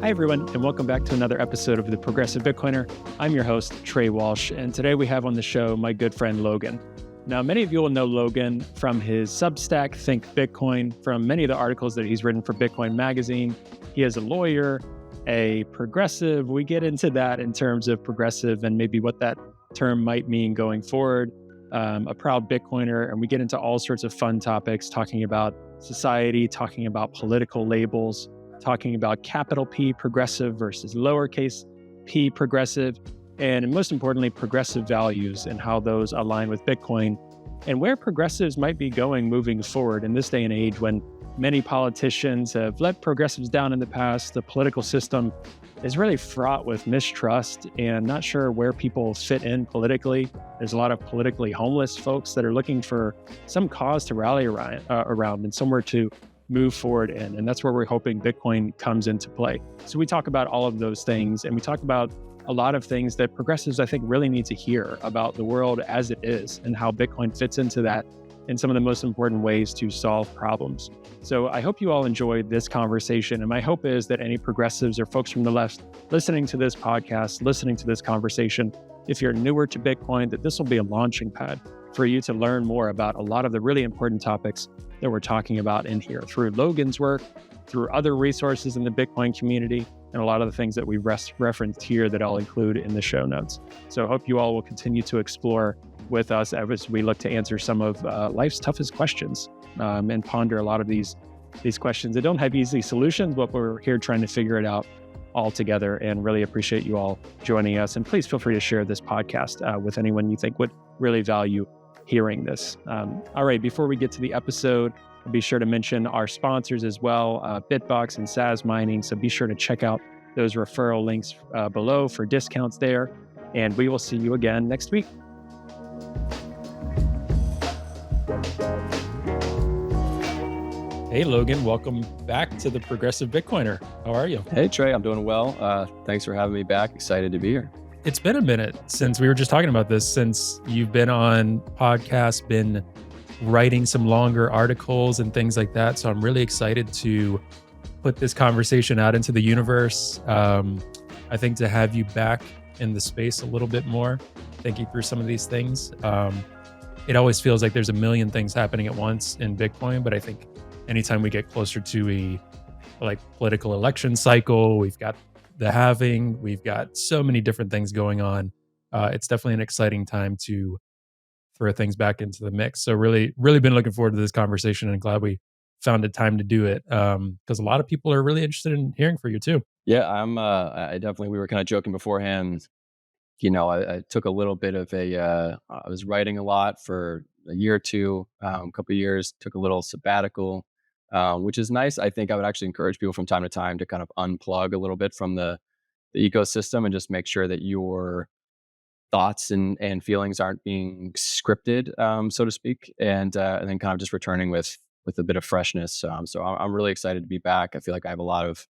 Hi, everyone, and welcome back to another episode of The Progressive Bitcoiner. I'm your host, Trey Walsh, and today we have on the show my good friend, Logan. Now, many of you will know Logan from his Substack, Think Bitcoin, from many of the articles that he's written for Bitcoin Magazine. He is a lawyer, a progressive. We get into that in terms of progressive and maybe what that term might mean going forward, a proud Bitcoiner, and we get into all sorts of fun topics, talking about society, talking about political labels, talking about capital P progressive versus lowercase p progressive, and most importantly, progressive values and how those align with Bitcoin and where progressives might be going moving forward in this day and age when many politicians have let progressives down in the past. The political system is really fraught with mistrust and not sure where people fit in politically. There's a lot of politically homeless folks that are looking for some cause to rally around and somewhere to move forward in. And that's where we're hoping Bitcoin comes into play. So we talk about all of those things, and we talk about a lot of things that progressives, I think, really need to hear about the world as it is and how Bitcoin fits into that in some of the most important ways to solve problems. So I hope you all enjoyed this conversation. And my hope is that any progressives or folks from the left listening to this podcast, listening to this conversation, if you're newer to Bitcoin, that this will be a launching pad for you to learn more about a lot of the really important topics that we're talking about in here through Logan's work, through other resources in the Bitcoin community, and a lot of the things that we referenced here that I'll include in the show notes. So I hope you all will continue to explore with us as we look to answer some of life's toughest questions and ponder a lot of these questions that don't have easy solutions, but we're here trying to figure it out all together, and really appreciate you all joining us. And please feel free to share this podcast with anyone you think would really value hearing this. All right, before we get to the episode, be sure to mention our sponsors as well, Bitbox and Saz Mining. So be sure to check out those referral links below for discounts there. And we will see you again next week. Hey, Logan, welcome back to the Progressive Bitcoiner. How are you? Hey, Trey, I'm doing well. Thanks for having me back. Excited to be here. It's been a minute since we were just talking about this, since you've been on podcasts, been writing some longer articles and things like that. So I'm really excited to put this conversation out into the universe. I think to have you back in the space a little bit more, thinking through some of these things. It always feels like there's a million things happening at once in Bitcoin, but I think anytime we get closer to a political election cycle, we've got the halving, we've got so many different things going on. It's definitely an exciting time to throw things back into the mix. So really been looking forward to this conversation, and glad we found a time to do it, because a lot of people are really interested in hearing from you too. Yeah, I definitely, we were kind of joking beforehand. I took a little bit of I was writing a lot for a year or two, a couple of years, took a little sabbatical, which is nice. I think I would actually encourage people from time to time to kind of unplug a little bit from the ecosystem and just make sure that your thoughts and feelings aren't being scripted, so to speak, and then kind of just returning with a bit of freshness. So I'm really excited to be back. I feel like I have a lot of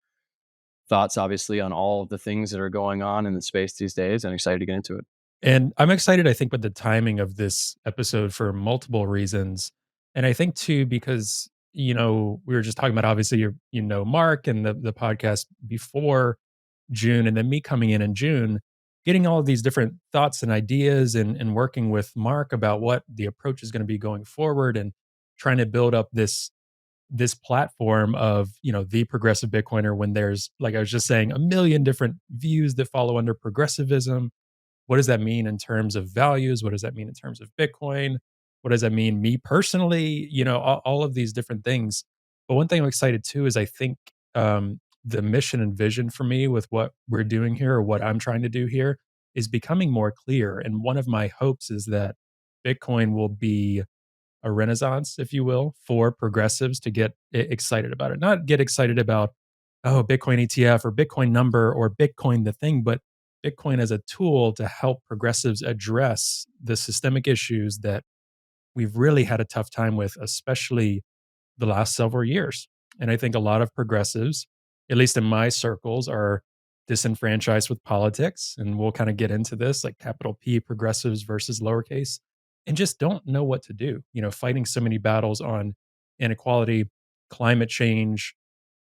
thoughts, obviously, on all of the things that are going on in the space these days, and excited to get into it. And I'm excited, I think, with the timing of this episode for multiple reasons. And I think too, because, we were just talking about, obviously, Mark and the podcast before June, and then me coming in June, getting all of these different thoughts and ideas, and working with Mark about what the approach is going to be going forward, and trying to build up this platform of, the progressive Bitcoiner, when there's, like I was just saying, a million different views that follow under progressivism. What does that mean in terms of values? What does that mean in terms of Bitcoin? What does that mean me personally? All of these different things. But one thing I'm excited too is I think the mission and vision for me with what we're doing here, or what I'm trying to do here, is becoming more clear. And one of my hopes is that Bitcoin will be a renaissance, if you will, for progressives to get excited about it. Not get excited about, oh, Bitcoin ETF or Bitcoin number or Bitcoin the thing, but Bitcoin as a tool to help progressives address the systemic issues that we've really had a tough time with, especially the last several years. And I think a lot of progressives, at least in my circles, are disenfranchised with politics. And we'll kind of get into this, like capital P progressives versus lowercase, and just don't know what to do, fighting so many battles on inequality, climate change,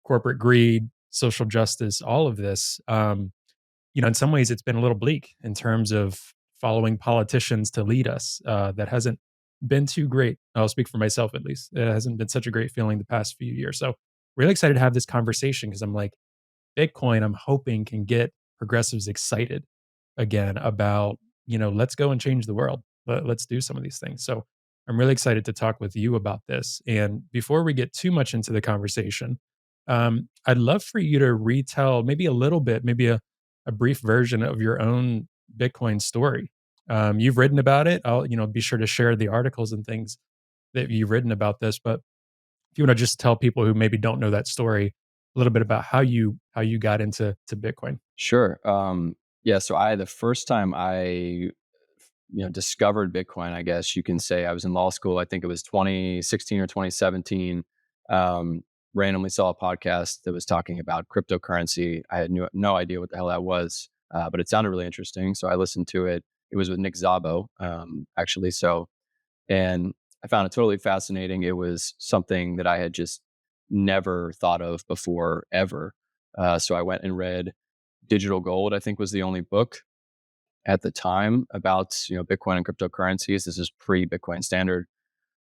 corporate greed, social justice, all of this. In some ways, it's been a little bleak in terms of following politicians to lead us. That hasn't been too great. I'll speak for myself at least. It hasn't been such a great feeling the past few years. So, really excited to have this conversation because I'm like, Bitcoin, I'm hoping can get progressives excited again about, let's go and change the world. Let's do some of these things. So I'm really excited to talk with you about this. And before we get too much into the conversation, I'd love for you to retell maybe a little bit, maybe a brief version of your own Bitcoin story. You've written about it. I'll, be sure to share the articles and things that you've written about this. But if you want to just tell people who maybe don't know that story a little bit about how you got into Bitcoin. Sure. Yeah. So the first time I discovered Bitcoin, I guess you can say, I was in law school. I think it was 2016 or 2017. Um, Randomly saw a podcast that was talking about cryptocurrency. I had no idea what the hell that was, but it sounded really interesting. So I listened to it. It was with Nick Szabo, actually. And I found it totally fascinating. It was something that I had just never thought of before, ever. So I went and read Digital Gold, I think was the only book at the time about Bitcoin and cryptocurrencies. This is pre-Bitcoin Standard.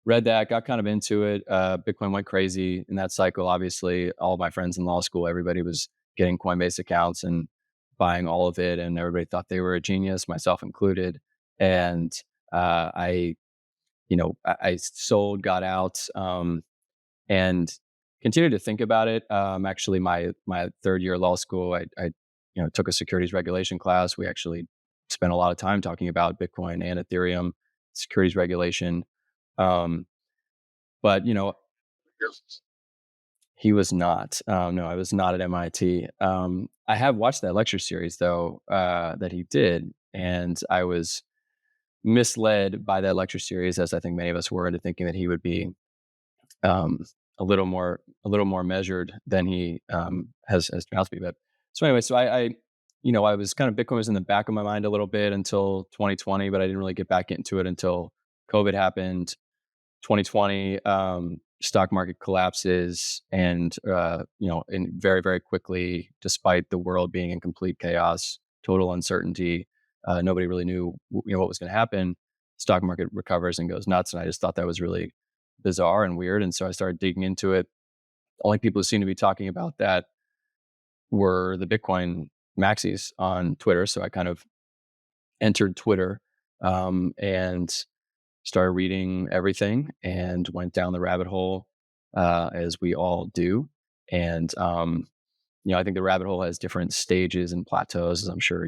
Read that, got kind of into it. Bitcoin went crazy in that cycle. Obviously, all of my friends in law school, everybody was getting Coinbase accounts and buying all of it, and everybody thought they were a genius, myself included. And I sold, got out, and continued to think about it. Actually, my third year of law school, I took a securities regulation class. We actually spent a lot of time talking about Bitcoin and Ethereum securities regulation. Um, but he was not. No, I was not at MIT. I have watched that lecture series though, that he did, and I was misled by that lecture series, as I think many of us were, into thinking that he would be um, a little more measured than he has turned out to be. But so anyway, so I was kind of, Bitcoin was in the back of my mind a little bit until 2020, but I didn't really get back into it until COVID happened. 2020, stock market collapses, and in very, very quickly, despite the world being in complete chaos, total uncertainty, nobody really knew what was going to happen. Stock market recovers and goes nuts, and I just thought that was really bizarre and weird, and so I started digging into it. Only people who seem to be talking about that were the Bitcoin maxis on Twitter, so I kind of entered Twitter, and started reading everything and went down the rabbit hole, as we all do. And I think the rabbit hole has different stages and plateaus, as I'm sure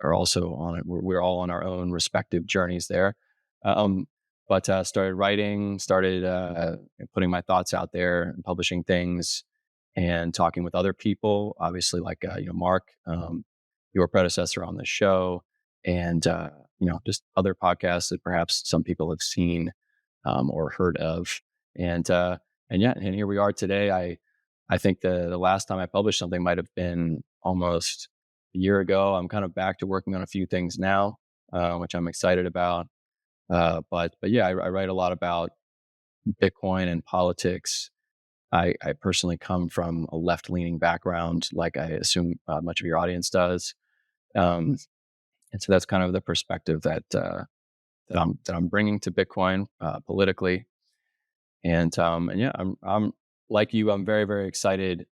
are also on it. We're all on our own respective journeys there. Um, but started writing, started putting my thoughts out there and publishing things, and talking with other people, obviously, like Mark, your predecessor on the show, and just other podcasts that perhaps some people have seen, or heard of. And here we are today. I think the last time I published something might have been almost a year ago. I'm kind of back to working on a few things now, which I'm excited about. But yeah, I write a lot about Bitcoin and politics. I personally come from a left-leaning background, like I assume much of your audience does, um, and so that's kind of the perspective that I'm bringing to Bitcoin, politically. And yeah, I'm like you. I'm very, very excited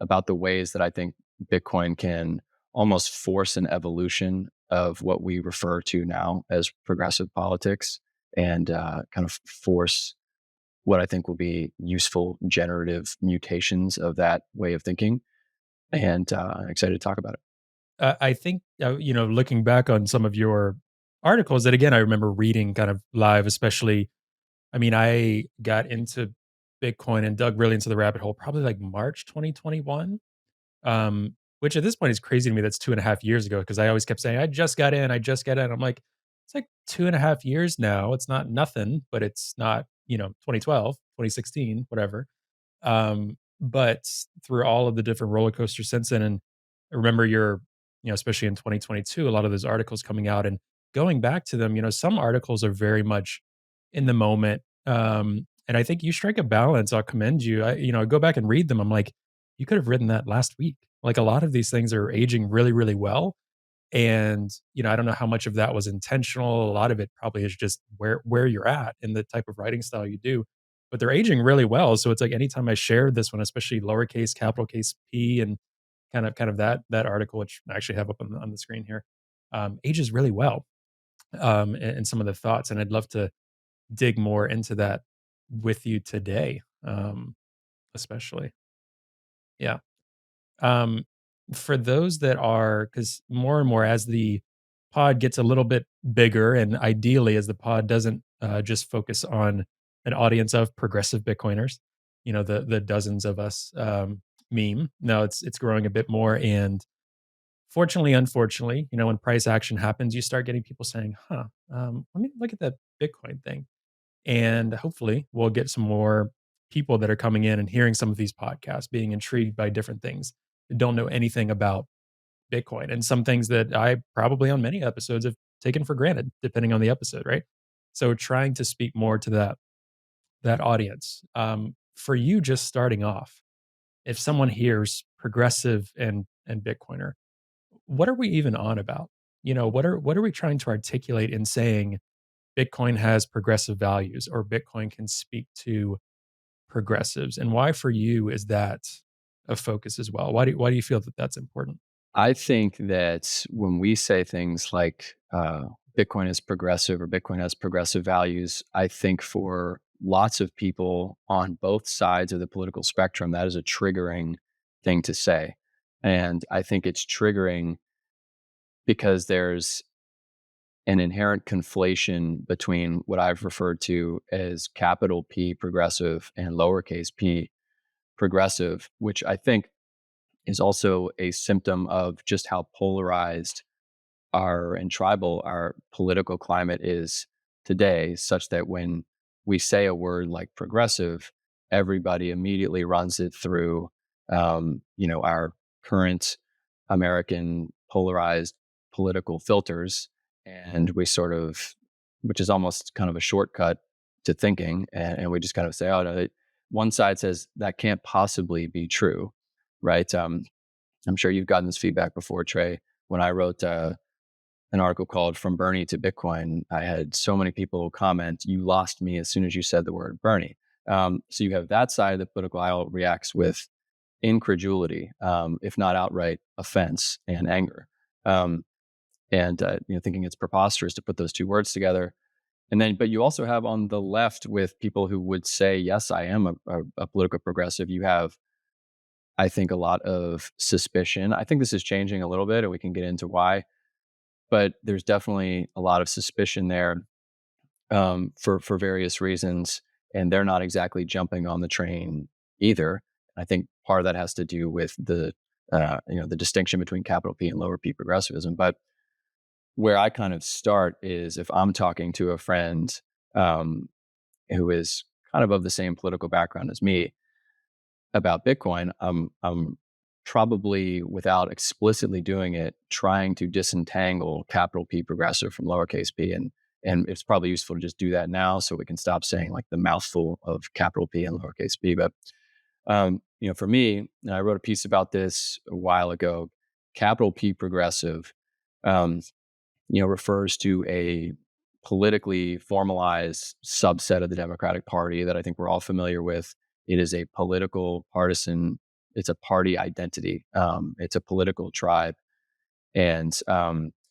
about the ways that I think Bitcoin can almost force an evolution of what we refer to now as progressive politics, and kind of force what I think will be useful generative mutations of that way of thinking. And I'm excited to talk about it. I think, looking back on some of your articles that again, I remember reading kind of live, especially, I mean, I got into Bitcoin and dug really into the rabbit hole probably like March 2021. Which at this point is crazy to me. That's 2.5 years ago because I always kept saying, I just got in, I just got in. I'm like, it's like 2.5 years now. It's not nothing, but it's not, 2012, 2016, whatever. But through all of the different roller coasters since then, and I remember especially in 2022, a lot of those articles coming out and going back to them, some articles are very much in the moment. And I think you strike a balance. I'll commend you. I go back and read them. I'm like, you could have written that last week. Like a lot of these things are aging really, really well. And, I don't know how much of that was intentional. A lot of it probably is just where you're at and the type of writing style you do. But they're aging really well. So it's like anytime I share this one, especially lowercase, capital case P, and kind of that article, which I actually have up on the screen here, ages really well. And some of the thoughts. And I'd love to dig more into that with you today, especially. Yeah. Um, for those that are, because more and more as the pod gets a little bit bigger, and ideally as the pod doesn't just focus on an audience of progressive Bitcoiners, the dozens of us meme. No, it's growing a bit more, and fortunately, unfortunately, when price action happens, you start getting people saying, "Huh, let me look at that Bitcoin thing." And hopefully, we'll get some more people that are coming in and hearing some of these podcasts, being intrigued by different things, that don't know anything about Bitcoin, and some things that I probably on many episodes have taken for granted, depending on the episode, right? So trying to speak more to that audience. For you just starting off, if someone hears progressive and Bitcoiner, what are we even on about? What are we trying to articulate in saying Bitcoin has progressive values, or Bitcoin can speak to progressives, and why for you is that a focus as well? Why do you feel that that's important? I think that when we say things like Bitcoin is progressive or Bitcoin has progressive values, I think for lots of people on both sides of the political spectrum, that is a triggering thing to say. And I think it's triggering because there's an inherent conflation between what I've referred to as capital P progressive and lowercase p progressive, which I think is also a symptom of just how polarized and tribal our political climate is today, such that when we say a word like progressive, everybody immediately runs it through, our current American polarized political filters, and we sort of, which is almost kind of a shortcut to thinking, and we just kind of say, oh no, one side says that can't possibly be true, right? I'm sure you've gotten this feedback before, Trey. When I wrote an article called "From Bernie to Bitcoin," I had so many people comment, "You lost me as soon as you said the word Bernie." So you have that side of the political aisle reacts with incredulity, if not outright offense and anger, and thinking it's preposterous to put those two words together. And then, but you also have on the left with people who would say, "Yes, I am a political progressive." You have, I think, a lot of suspicion. I think this is changing a little bit, and we can get into why. But there's definitely a lot of suspicion there, for various reasons, and they're not exactly jumping on the train either. I think part of that has to do with the distinction between capital P and lower P progressivism. But where I kind of start is if I'm talking to a friend um, who is kind of the same political background as me about Bitcoin, I'm probably, without explicitly doing it, trying to disentangle capital P progressive from lowercase p. And it's probably useful to just do that now so we can stop saying like the mouthful of capital P and lowercase p. But, for me, and I wrote a piece about this a while ago, capital P progressive, um, refers to a politically formalized subset of the Democratic Party that I think we're all familiar with. It is a political partisan. It's a party identity. It's a political tribe, and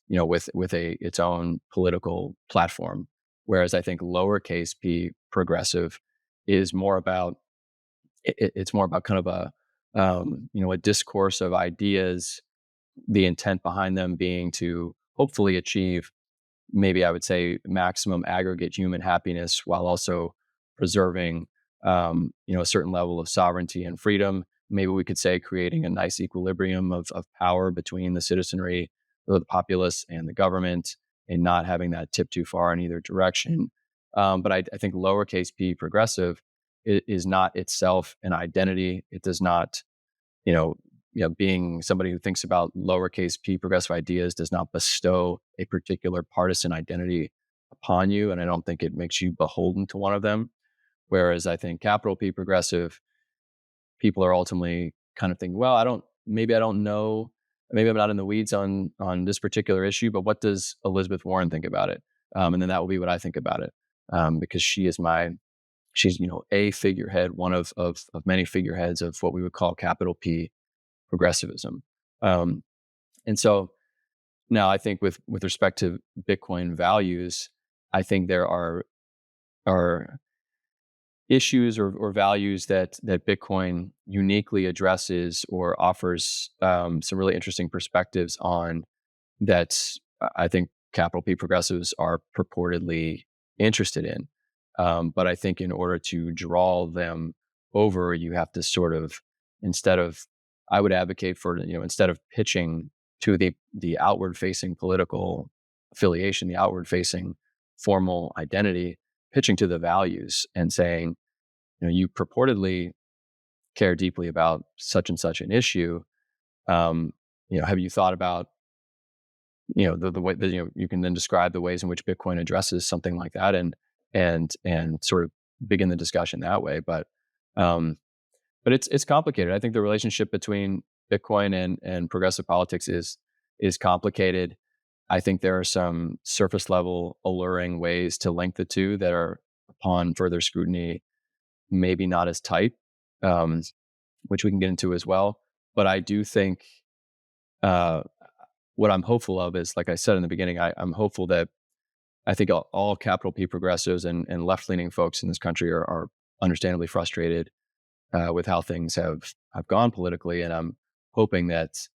with its own political platform. Whereas I think lowercase p progressive is more about it's more about kind of a discourse of ideas, the intent behind them being to hopefully achieve, maybe I would say, maximum aggregate human happiness while also preserving, a certain level of sovereignty and freedom. Maybe we could say creating a nice equilibrium of power between the citizenry, the populace, and the government, and not having that tip too far in either direction. But I think lowercase p progressive is not itself an identity. It does not, being somebody who thinks about lowercase p progressive ideas does not bestow a particular partisan identity upon you. And I don't think it makes you beholden to one of them. Whereas I think capital P progressive, people are ultimately kind of thinking, well, maybe I don't know, maybe I'm not in the weeds on this particular issue, but what does Elizabeth Warren think about it? And then that will be what I think about it, because she's a figurehead, one of many figureheads of what we would call capital P progressivism. Um, and so now I think with respect to Bitcoin values, I think there are issues or values that Bitcoin uniquely addresses or offers some really interesting perspectives on that I think capital P progressives are purportedly interested in. But I think in order to draw them over, you have to sort of, instead of, I would advocate for, instead of pitching to the outward facing political affiliation, the outward facing formal identity, pitching to the values and saying, you purportedly care deeply about such and such an issue. Have you thought about, the way that, you can then describe the ways in which Bitcoin addresses something like that, and sort of begin the discussion that way. Um, but it's complicated. I think the relationship between Bitcoin and progressive politics is complicated. I think there are some surface level alluring ways to link the two that are, upon further scrutiny, maybe not as tight, um, which we can get into as well. But I do think uh, what I'm hopeful of is, like I said in the beginning, I'm hopeful that I think all capital P progressives and left leaning folks in this country are understandably frustrated with how things have gone politically, and I'm hoping that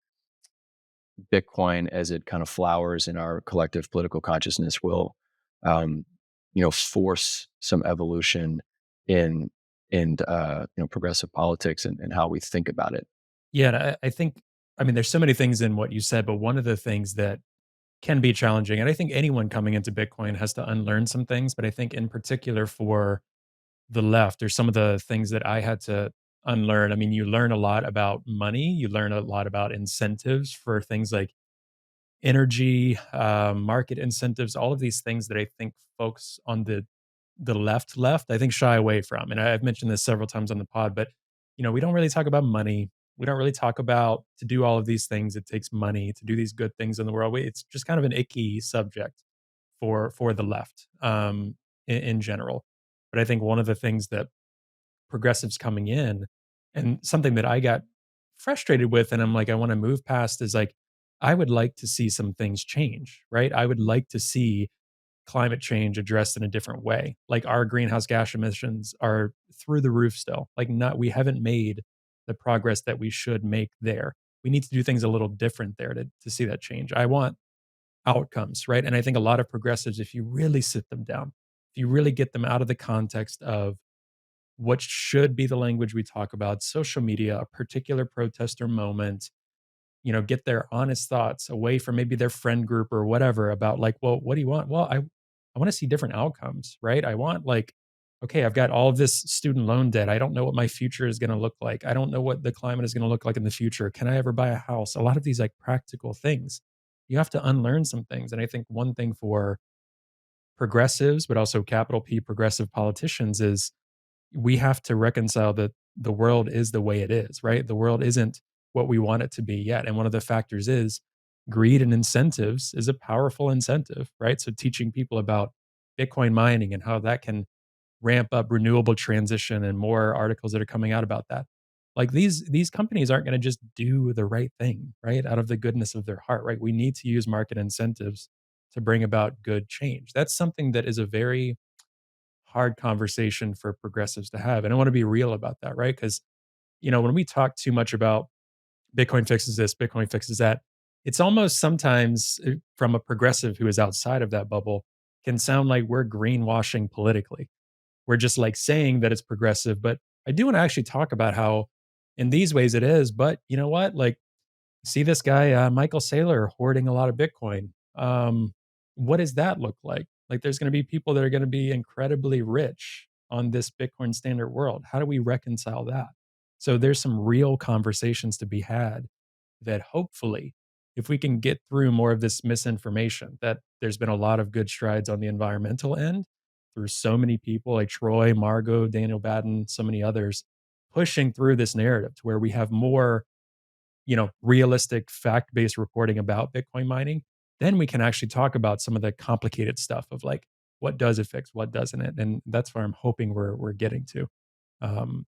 Bitcoin, as it kind of flowers in our collective political consciousness, will um, force some evolution in progressive politics and how we think about it. Yeah, and I think, I mean, there's so many things in what you said, but one of the things that can be challenging, and I think anyone coming into Bitcoin has to unlearn some things, but I think in particular for the left, there's some of the things that I had to unlearn. I mean, you learn a lot about money, you learn a lot about incentives for things like energy, market incentives, all of these things that I think folks on the left, I think shy away from. And I've mentioned this several times on the pod, but we don't really talk about money. We don't really talk about, to do all of these things, it takes money to do these good things in the world. It's just kind of an icky subject for the left, in general. But I think one of the things that progressives coming in, and something that I got frustrated with, and I'm like, I want to move past, is like, I would like to see some things change, right? I would like to see climate change addressed in a different way. Like, our greenhouse gas emissions are through the roof still. Like, not, we haven't made the progress that we should make there. We need to do things a little different there to see that change. I want outcomes, right? And I think a lot of progressives, if you really sit them down, if you really get them out of the context of what should be the language we talk about, social media, a particular protest or moment, get their honest thoughts away from maybe their friend group or whatever about, like, well, what do you want? Well, I want to see different outcomes, right? I want, like, okay, I've got all of this student loan debt. I don't know what my future is going to look like. I don't know what the climate is going to look like in the future. Can I ever buy a house? A lot of these, like, practical things. You have to unlearn some things. And I think one thing for progressives, but also capital P progressive politicians, is we have to reconcile that the world is the way it is, right? The world isn't what we want it to be yet. And one of the factors is greed, and incentives is a powerful incentive, right? So teaching people about Bitcoin mining and how that can ramp up renewable transition, and more articles that are coming out about that. Like, these companies aren't going to just do the right thing, right? Out of the goodness of their heart, right? We need to use market incentives to bring about good change. That's something that is a very hard conversation for progressives to have. And I want to be real about that, right? Because, when we talk too much about Bitcoin fixes this, Bitcoin fixes that, it's almost sometimes, from a progressive who is outside of that bubble, can sound like we're greenwashing politically. We're just, like, saying that it's progressive. But I do want to actually talk about how in these ways it is. But you know what? Like, see this guy, Michael Saylor, hoarding a lot of Bitcoin. What does that look like? Like, there's going to be people that are going to be incredibly rich on this Bitcoin standard world. How do we reconcile that? So there's some real conversations to be had, that hopefully, if we can get through more of this misinformation, that there's been a lot of good strides on the environmental end through so many people like Troy, Margot, Daniel Batten, so many others. pushing through this narrative to where we have more, realistic fact-based reporting about Bitcoin mining, then we can actually talk about some of the complicated stuff of like what does it fix, what doesn't it, and that's where I'm hoping we're getting to um,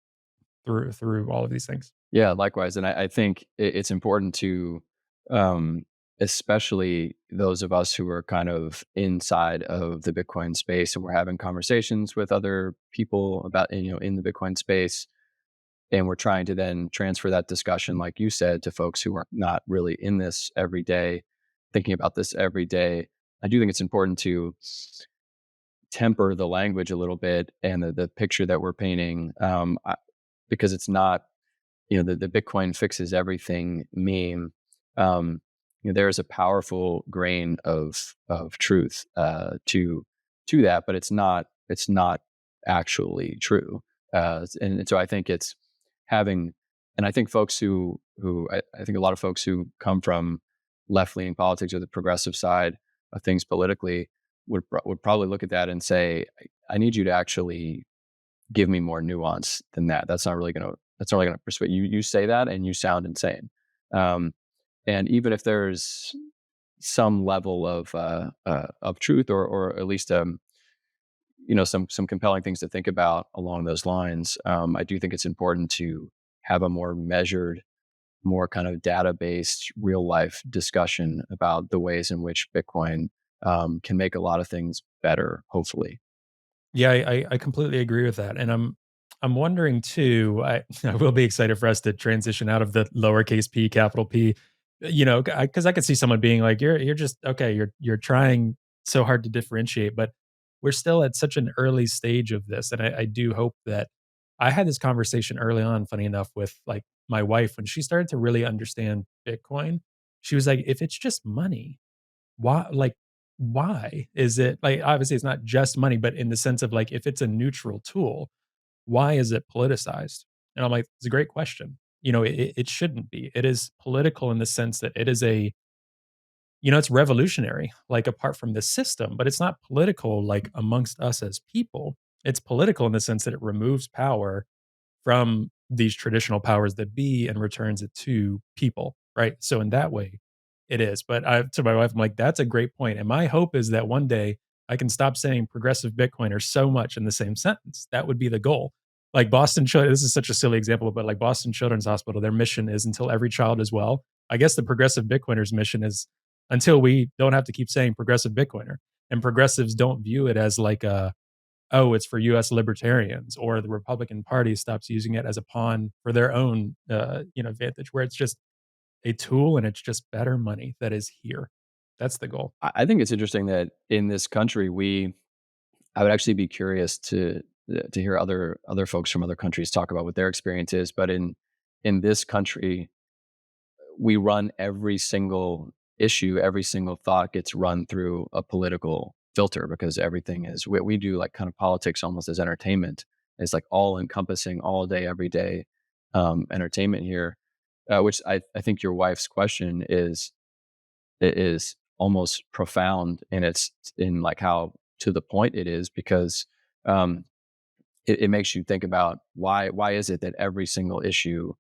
through all of these things. Yeah, likewise. And I think it's important to, um, especially those of us who are kind of inside of the Bitcoin space and we're having conversations with other people about, in the Bitcoin space. And we're trying to then transfer that discussion, like you said, to folks who are not really in this every day, thinking about this every day. I do think it's important to temper the language a little bit and the picture that we're painting, because it's not, the Bitcoin fixes everything meme. Um, there is a powerful grain of truth to that, but it's not actually true. And so I think it's having, and I think folks I think a lot of folks who come from left leaning politics or the progressive side of things politically would probably look at that and say, I need you to actually give me more nuance than that. That's not really gonna persuade you. You say that and you sound insane. Um, and even if there's some level of truth or at least some compelling things to think about along those lines, I do think it's important to have a more measured, more kind of data based, real life discussion about the ways in which Bitcoin can make a lot of things better. Hopefully. Yeah, I completely agree with that, and I'm wondering too. I will be excited for us to transition out of the lowercase p, capital P, because I could see someone being like, "You're just okay. You're trying so hard to differentiate," but we're still at such an early stage of this, and I do hope that I had this conversation early on. Funny enough, with like my wife when she started to really understand Bitcoin, she was like, "If it's just money, why is it like obviously it's not just money, but in the sense of like if it's a neutral tool, why is it politicized?" And I'm like, it's a great question. It shouldn't be. It is political in the sense that it is it's revolutionary, like apart from the system, but it's not political like amongst us as people. It's political in the sense that it removes power from these traditional powers that be and returns it to people, right? So in that way, it is. But to my wife, I'm like, that's a great point. And my hope is that one day I can stop saying progressive Bitcoiner so much in the same sentence. That would be the goal. Like Boston Children, this is such a silly example, but like Boston Children's Hospital, their mission is until every child is well. I guess the progressive Bitcoiners mission is until we don't have to keep saying progressive Bitcoiner. And progressives don't view it as like oh, it's for US libertarians, or the Republican Party stops using it as a pawn for their own, advantage, where it's just a tool and it's just better money that is here. That's the goal. I think it's interesting that in this country, I would actually be curious to hear other folks from other countries talk about what their experience is. But in this country, we run every single issue, every single thought gets run through a political filter because everything is we do like kind of politics almost as entertainment. It's like all encompassing, all day, every day entertainment here, which I think your wife's question is almost profound, and it's in like how to the point it is because um, it makes you think about why is it that every single issue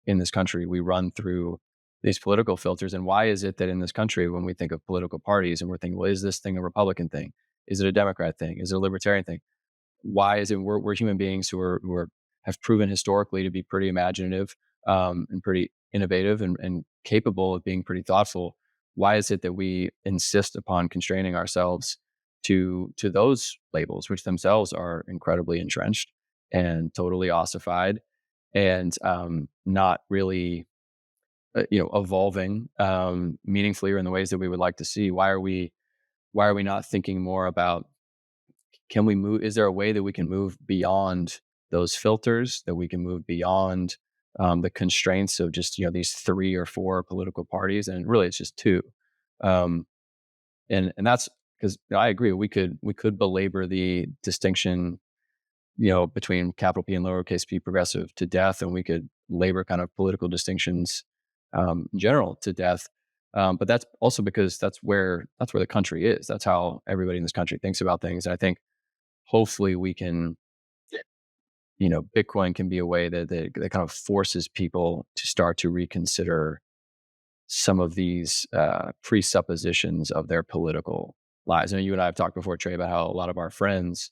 in this country we run through these political filters, and why is it that in this country when we think of political parties and we're thinking, well, is this thing a Republican thing, is it a Democrat thing, is it a libertarian thing, why is it we're human beings who have proven historically to be pretty imaginative, and pretty innovative and capable of being pretty thoughtful. Why is it that we insist upon constraining ourselves to those labels, which themselves are incredibly entrenched and totally ossified and not really evolving meaningfully or in the ways that we would like to see? Why are we not thinking more about, can we move, is there a way that we can move beyond those filters, that we can move beyond the constraints of just these three or four political parties, and really it's just two. um, and that's because I agree, we could belabor the distinction between capital P and lowercase p progressive to death, and we could labor kind of political distinctions in general to death. But that's also because that's where the country is. That's how everybody in this country thinks about things. And I think hopefully we can Bitcoin can be a way that kind of forces people to start to reconsider some of these presuppositions of their political lives. You and I have talked before, Trey, about how a lot of our friends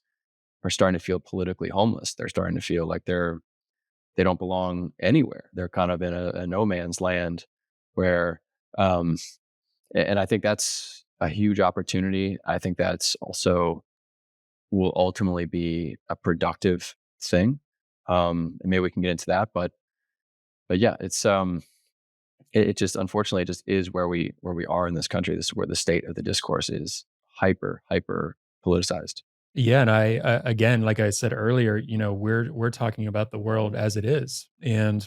are starting to feel politically homeless. They're starting to feel like they don't belong anywhere. They're kind of in a no man's land where, um, and I think that's a huge opportunity. I think that's also will ultimately be a productive thing. And maybe we can get into that, but yeah, it just, unfortunately, it just is where we are in this country. This is where the state of the discourse is hyper politicized. Yeah, and I again, like I said earlier, we're talking about the world as it is, and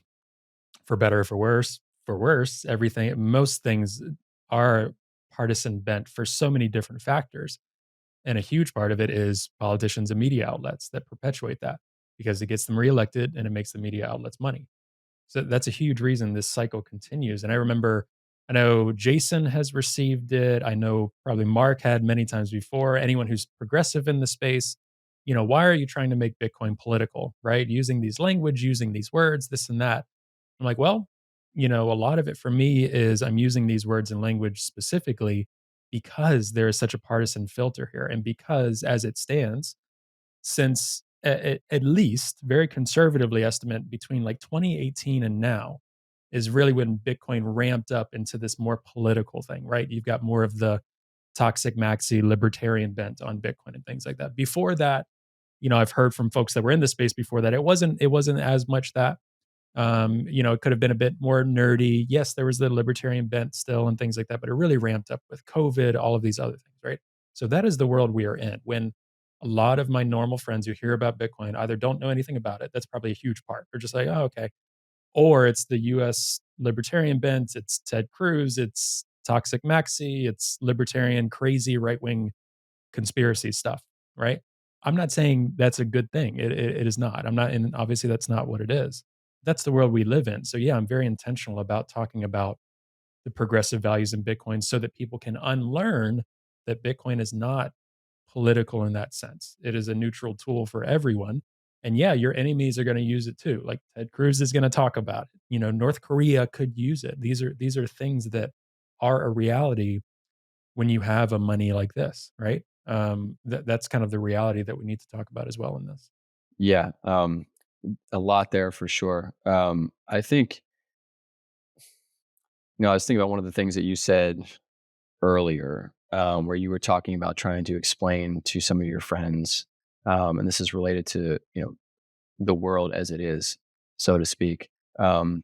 for better or for worse, everything, most things are partisan bent for so many different factors, and a huge part of it is politicians and media outlets that perpetuate that because it gets them reelected and it makes the media outlets money. So that's a huge reason this cycle continues. And I know Jason has received it. I know probably Mark had many times before. Anyone who's progressive in the space, why are you trying to make Bitcoin political, right? Using these language, using these words, this and that. I'm like, well, a lot of it for me is I'm using these words and language specifically because there is such a partisan filter here. And because as it stands, since at least very conservatively estimate between like 2018 and now is really when Bitcoin ramped up into this more political thing, right? You've got more of the toxic maxi libertarian bent on Bitcoin and things like that. Before that, I've heard from folks that were in the space before that it wasn't as much that. It could have been a bit more nerdy. Yes, there was the libertarian bent still and things like that, but it really ramped up with COVID, all of these other things, right? So that is the world we are in. When a lot of my normal friends who hear about Bitcoin either don't know anything about it, that's probably a huge part. They're just like, oh, okay. Or it's the US libertarian bent, it's Ted Cruz, it's toxic maxi, it's libertarian, crazy right wing conspiracy stuff, right? I'm not saying that's a good thing. It is not. I'm not, and obviously that's not what it is. That's the world we live in. So yeah, I'm very intentional about talking about the progressive values in Bitcoin so that people can unlearn that Bitcoin is not political in that sense. It is a neutral tool for everyone. And yeah, your enemies are going to use it too. Like Ted Cruz is going to talk about it. North Korea could use it. These are things that are a reality when you have a money like this, right? That's kind of the reality that we need to talk about as well in this. Yeah, a lot there for sure. I think, I was thinking about one of the things that you said earlier, where you were talking about trying to explain to some of your friends, and this is related to the world as it is, so to speak. And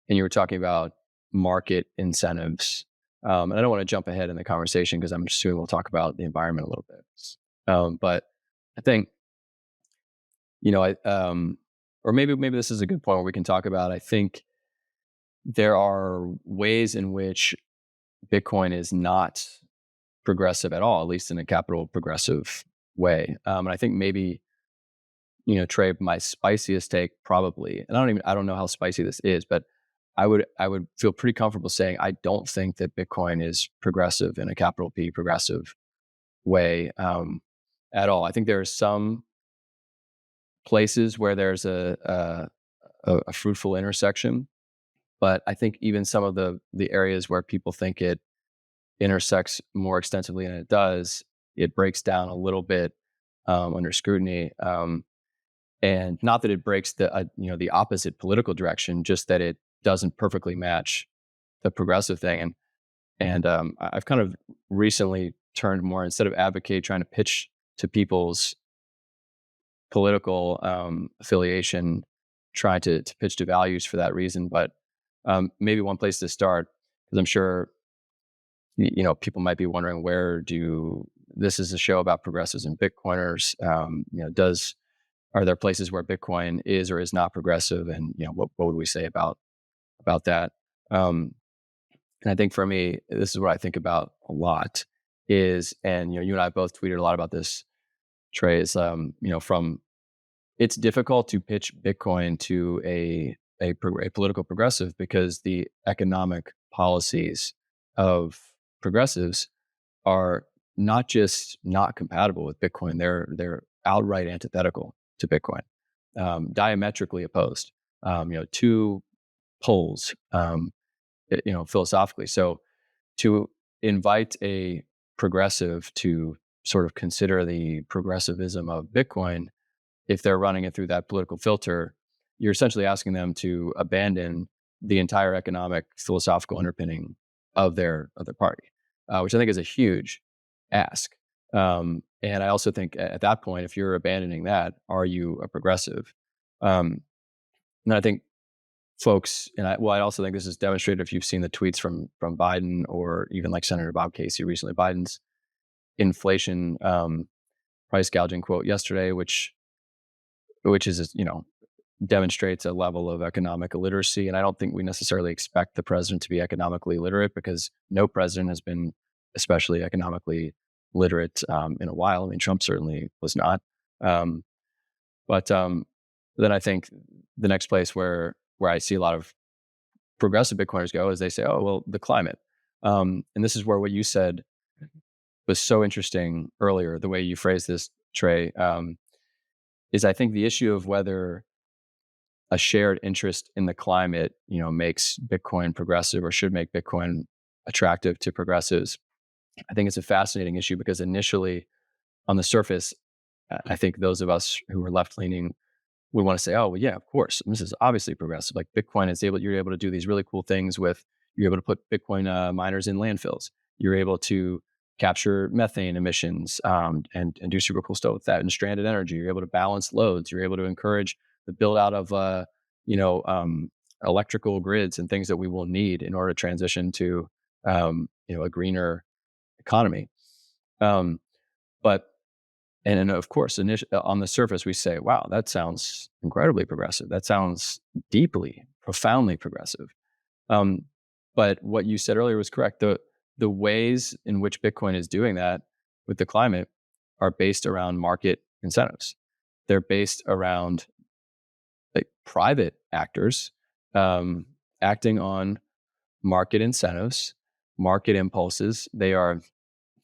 you were talking about market incentives. And I don't want to jump ahead in the conversation because I'm assuming we'll talk about the environment a little bit. But I think, or maybe this is a good point where we can talk about. I think there are ways in which Bitcoin is not progressive at all, at least in a capital progressive way. And I think maybe, Trey, my spiciest take probably, and I don't know how spicy this is, but I would feel pretty comfortable saying I don't think that Bitcoin is progressive in a capital P progressive way, at all. I think there are some places where there's a fruitful intersection, but I think even some of the areas where people think it intersects more extensively than it does, it breaks down a little bit under scrutiny. And not that it breaks the opposite political direction, just that it doesn't perfectly match the progressive thing. And I've kind of recently turned more, instead of advocate trying to pitch to people's political affiliation, try to pitch to values for that reason. But maybe one place to start, because I'm sure people might be wondering, this is a show about progressives and Bitcoiners. Are there places where Bitcoin is or is not progressive, and what would we say about that? And I think for me, this is what I think about a lot is, and you and I both tweeted a lot about this, Trey, is from it's difficult to pitch Bitcoin to a political progressive because the economic policies of progressives are not just not compatible with Bitcoin, they're outright antithetical to Bitcoin. diametrically opposed. Two poles, philosophically. So to invite a progressive to sort of consider the progressivism of Bitcoin, if they're running it through that political filter, you're essentially asking them to abandon the entire economic philosophical underpinning of their party, which I think is a huge ask. And I also think at that point, if you're abandoning that, are you a progressive? And I think folks, I also think this is demonstrated if you've seen the tweets from Biden or even like Senator Bob Casey recently. Biden's inflation price gouging quote yesterday, which is demonstrates a level of economic illiteracy. And I don't think we necessarily expect the president to be economically literate, because no president has been especially economically literate in a while. I mean, Trump certainly was not. But then I think the next place where I see a lot of progressive Bitcoiners go is they say, oh, well, the climate. And this is where what you said was so interesting earlier, the way you phrased this, Trey, is I think the issue of whether a shared interest in the climate, makes Bitcoin progressive or should make Bitcoin attractive to progressives. I think it's a fascinating issue because initially on the surface, I think those of us who are left leaning would want to say, oh, well, yeah, of course. This is obviously progressive. Like Bitcoin you're able to do these really cool things you're able to put Bitcoin miners in landfills. You're able to capture methane emissions and do super cool stuff with that, and stranded energy. You're able to balance loads. You're able to encourage the build out of, electrical grids and things that we will need in order to transition to, a greener economy. But and of course, on the surface, we say, wow, that sounds incredibly progressive. That sounds deeply, profoundly progressive. But what you said earlier was correct. The ways in which Bitcoin is doing that with the climate are based around market incentives. They're based around like private actors acting on market incentives, market impulses. They are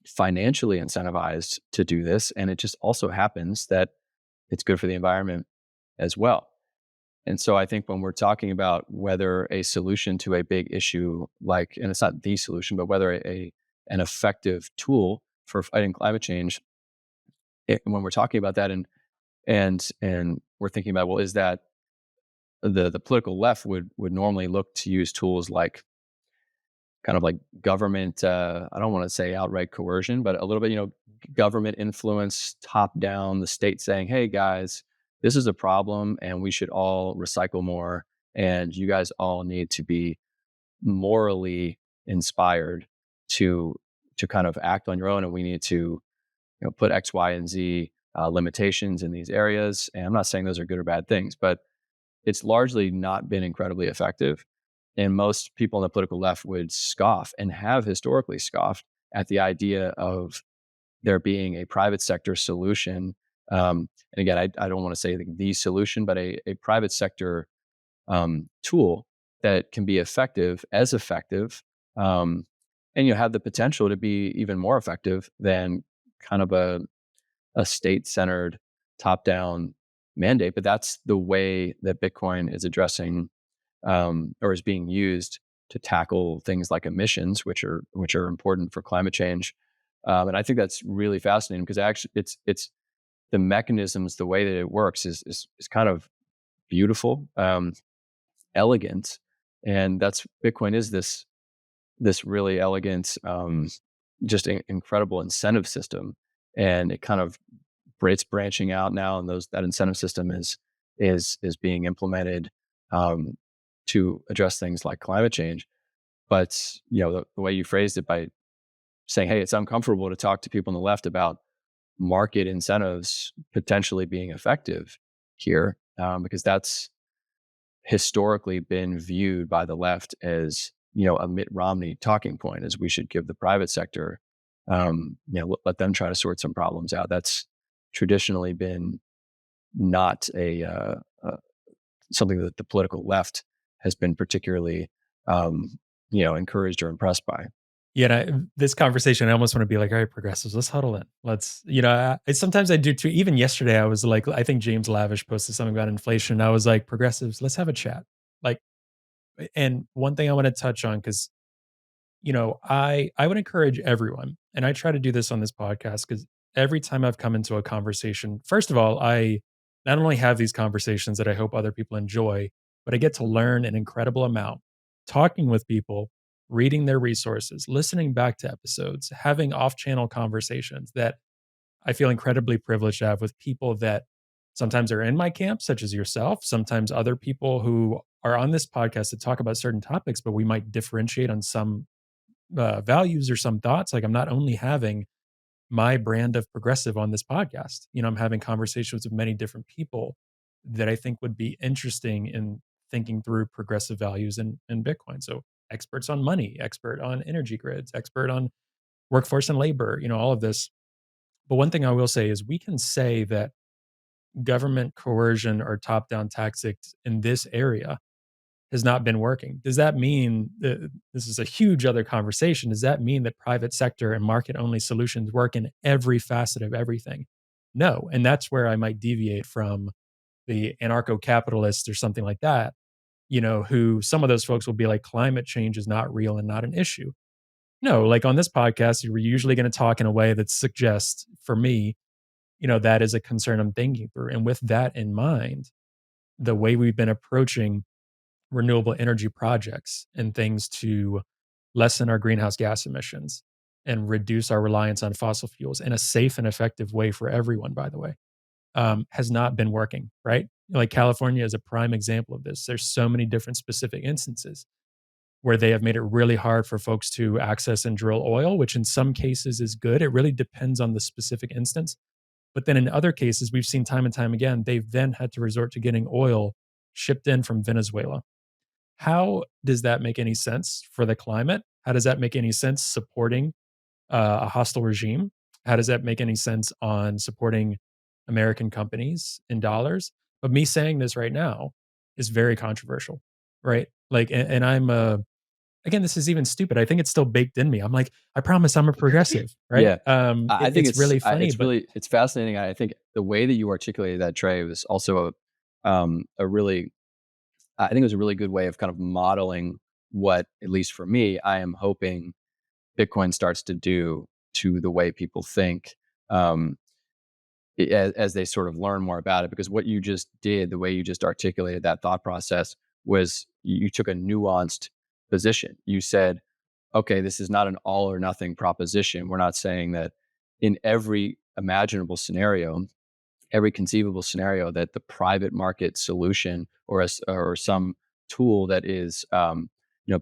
financially incentivized to do this. And it just also happens that it's good for the environment as well. And so I think when we're talking about whether a solution to a big issue and it's not the solution, but whether an effective tool for fighting climate change, when we're talking about that and we're thinking about, well, is that the political left would normally look to use tools like kind of like government, I don't want to say outright coercion, but a little bit, government influence, top down, the state saying, hey guys, this is a problem and we should all recycle more. And you guys all need to be morally inspired to kind of act on your own. And we need to, put X, Y, and Z limitations in these areas. And I'm not saying those are good or bad things, but it's largely not been incredibly effective. And most people on the political left would scoff and have historically scoffed at the idea of there being a private sector solution. And again, I don't want to say the solution, but a private sector tool that can be effective, and have the potential to be even more effective than kind of a state-centered, top-down mandate. But that's the way that Bitcoin is addressing or is being used to tackle things like emissions, which are important for climate change. And I think that's really fascinating because actually it's the mechanisms, the way that it works is kind of beautiful, elegant, and that's Bitcoin is this really elegant, just incredible incentive system, and it kind of it's branching out now, and that incentive system is being implemented to address things like climate change. But the way you phrased it by saying, hey, it's uncomfortable to talk to people on the left about market incentives potentially being effective here, because that's historically been viewed by the left as a Mitt Romney talking point, is we should give the private sector, let them try to sort some problems out. That's traditionally been not something that the political left has been particularly, encouraged or impressed by. This conversation, I almost want to be like, all right, progressives, let's huddle in. Let's, sometimes I do too. Even yesterday, I was like, I think James Lavish posted something about inflation. I was like, progressives, let's have a chat. Like, and one thing I want to touch on, because I would encourage everyone, and I try to do this on this podcast because every time I've come into a conversation, first of all, I not only have these conversations that I hope other people enjoy, but I get to learn an incredible amount talking with people, reading their resources, listening back to episodes, having off-channel conversations that I feel incredibly privileged to have with people that sometimes are in my camp, such as yourself, sometimes other people who are on this podcast to talk about certain topics, but we might differentiate on some values or some thoughts. Like I'm not only having my brand of progressive on this podcast, I'm having conversations with many different people that I think would be interesting in thinking through progressive values in Bitcoin. So experts on money, expert on energy grids, expert on workforce and labor, all of this. But one thing I will say is we can say that government coercion or top-down tactics in this area has not been working. Does that mean this is a huge other conversation? Does that mean that private sector and market only solutions work in every facet of everything? No. And that's where I might deviate from the anarcho capitalists or something like that, who some of those folks will be like, climate change is not real and not an issue. No, like on this podcast, we're usually going to talk in a way that suggests, for me, that is a concern I'm thinking through. And with that in mind, the way we've been approaching renewable energy projects and things to lessen our greenhouse gas emissions and reduce our reliance on fossil fuels in a safe and effective way for everyone, by the way, has not been working, right? Like California is a prime example of this. There's so many different specific instances where they have made it really hard for folks to access and drill oil, which in some cases is good. It really depends on the specific instance. But then in other cases, we've seen time and time again, they've then had to resort to getting oil shipped in from Venezuela. How does that make any sense for the climate? How does that make any sense supporting a hostile regime? How does that make any sense on supporting American companies in dollars? But me saying this right now is very controversial, right? Like, and I'm again, this is even stupid. I think it's still baked in me. I'm like, I promise I'm a progressive, right? Yeah. I think It's really funny, it's but really it's fascinating. I think the way that you articulated that, Trey, was also a really I think it was a really good way of kind of modeling what, at least for me, I am hoping Bitcoin starts to do to the way people think, um, as they sort of learn more about it. Because what you just did, the way you just articulated that thought process, was you took a nuanced position. You said, okay, this is not an all or nothing proposition. We're not saying that in every imaginable scenario, every conceivable scenario, that the private market solution or some tool that is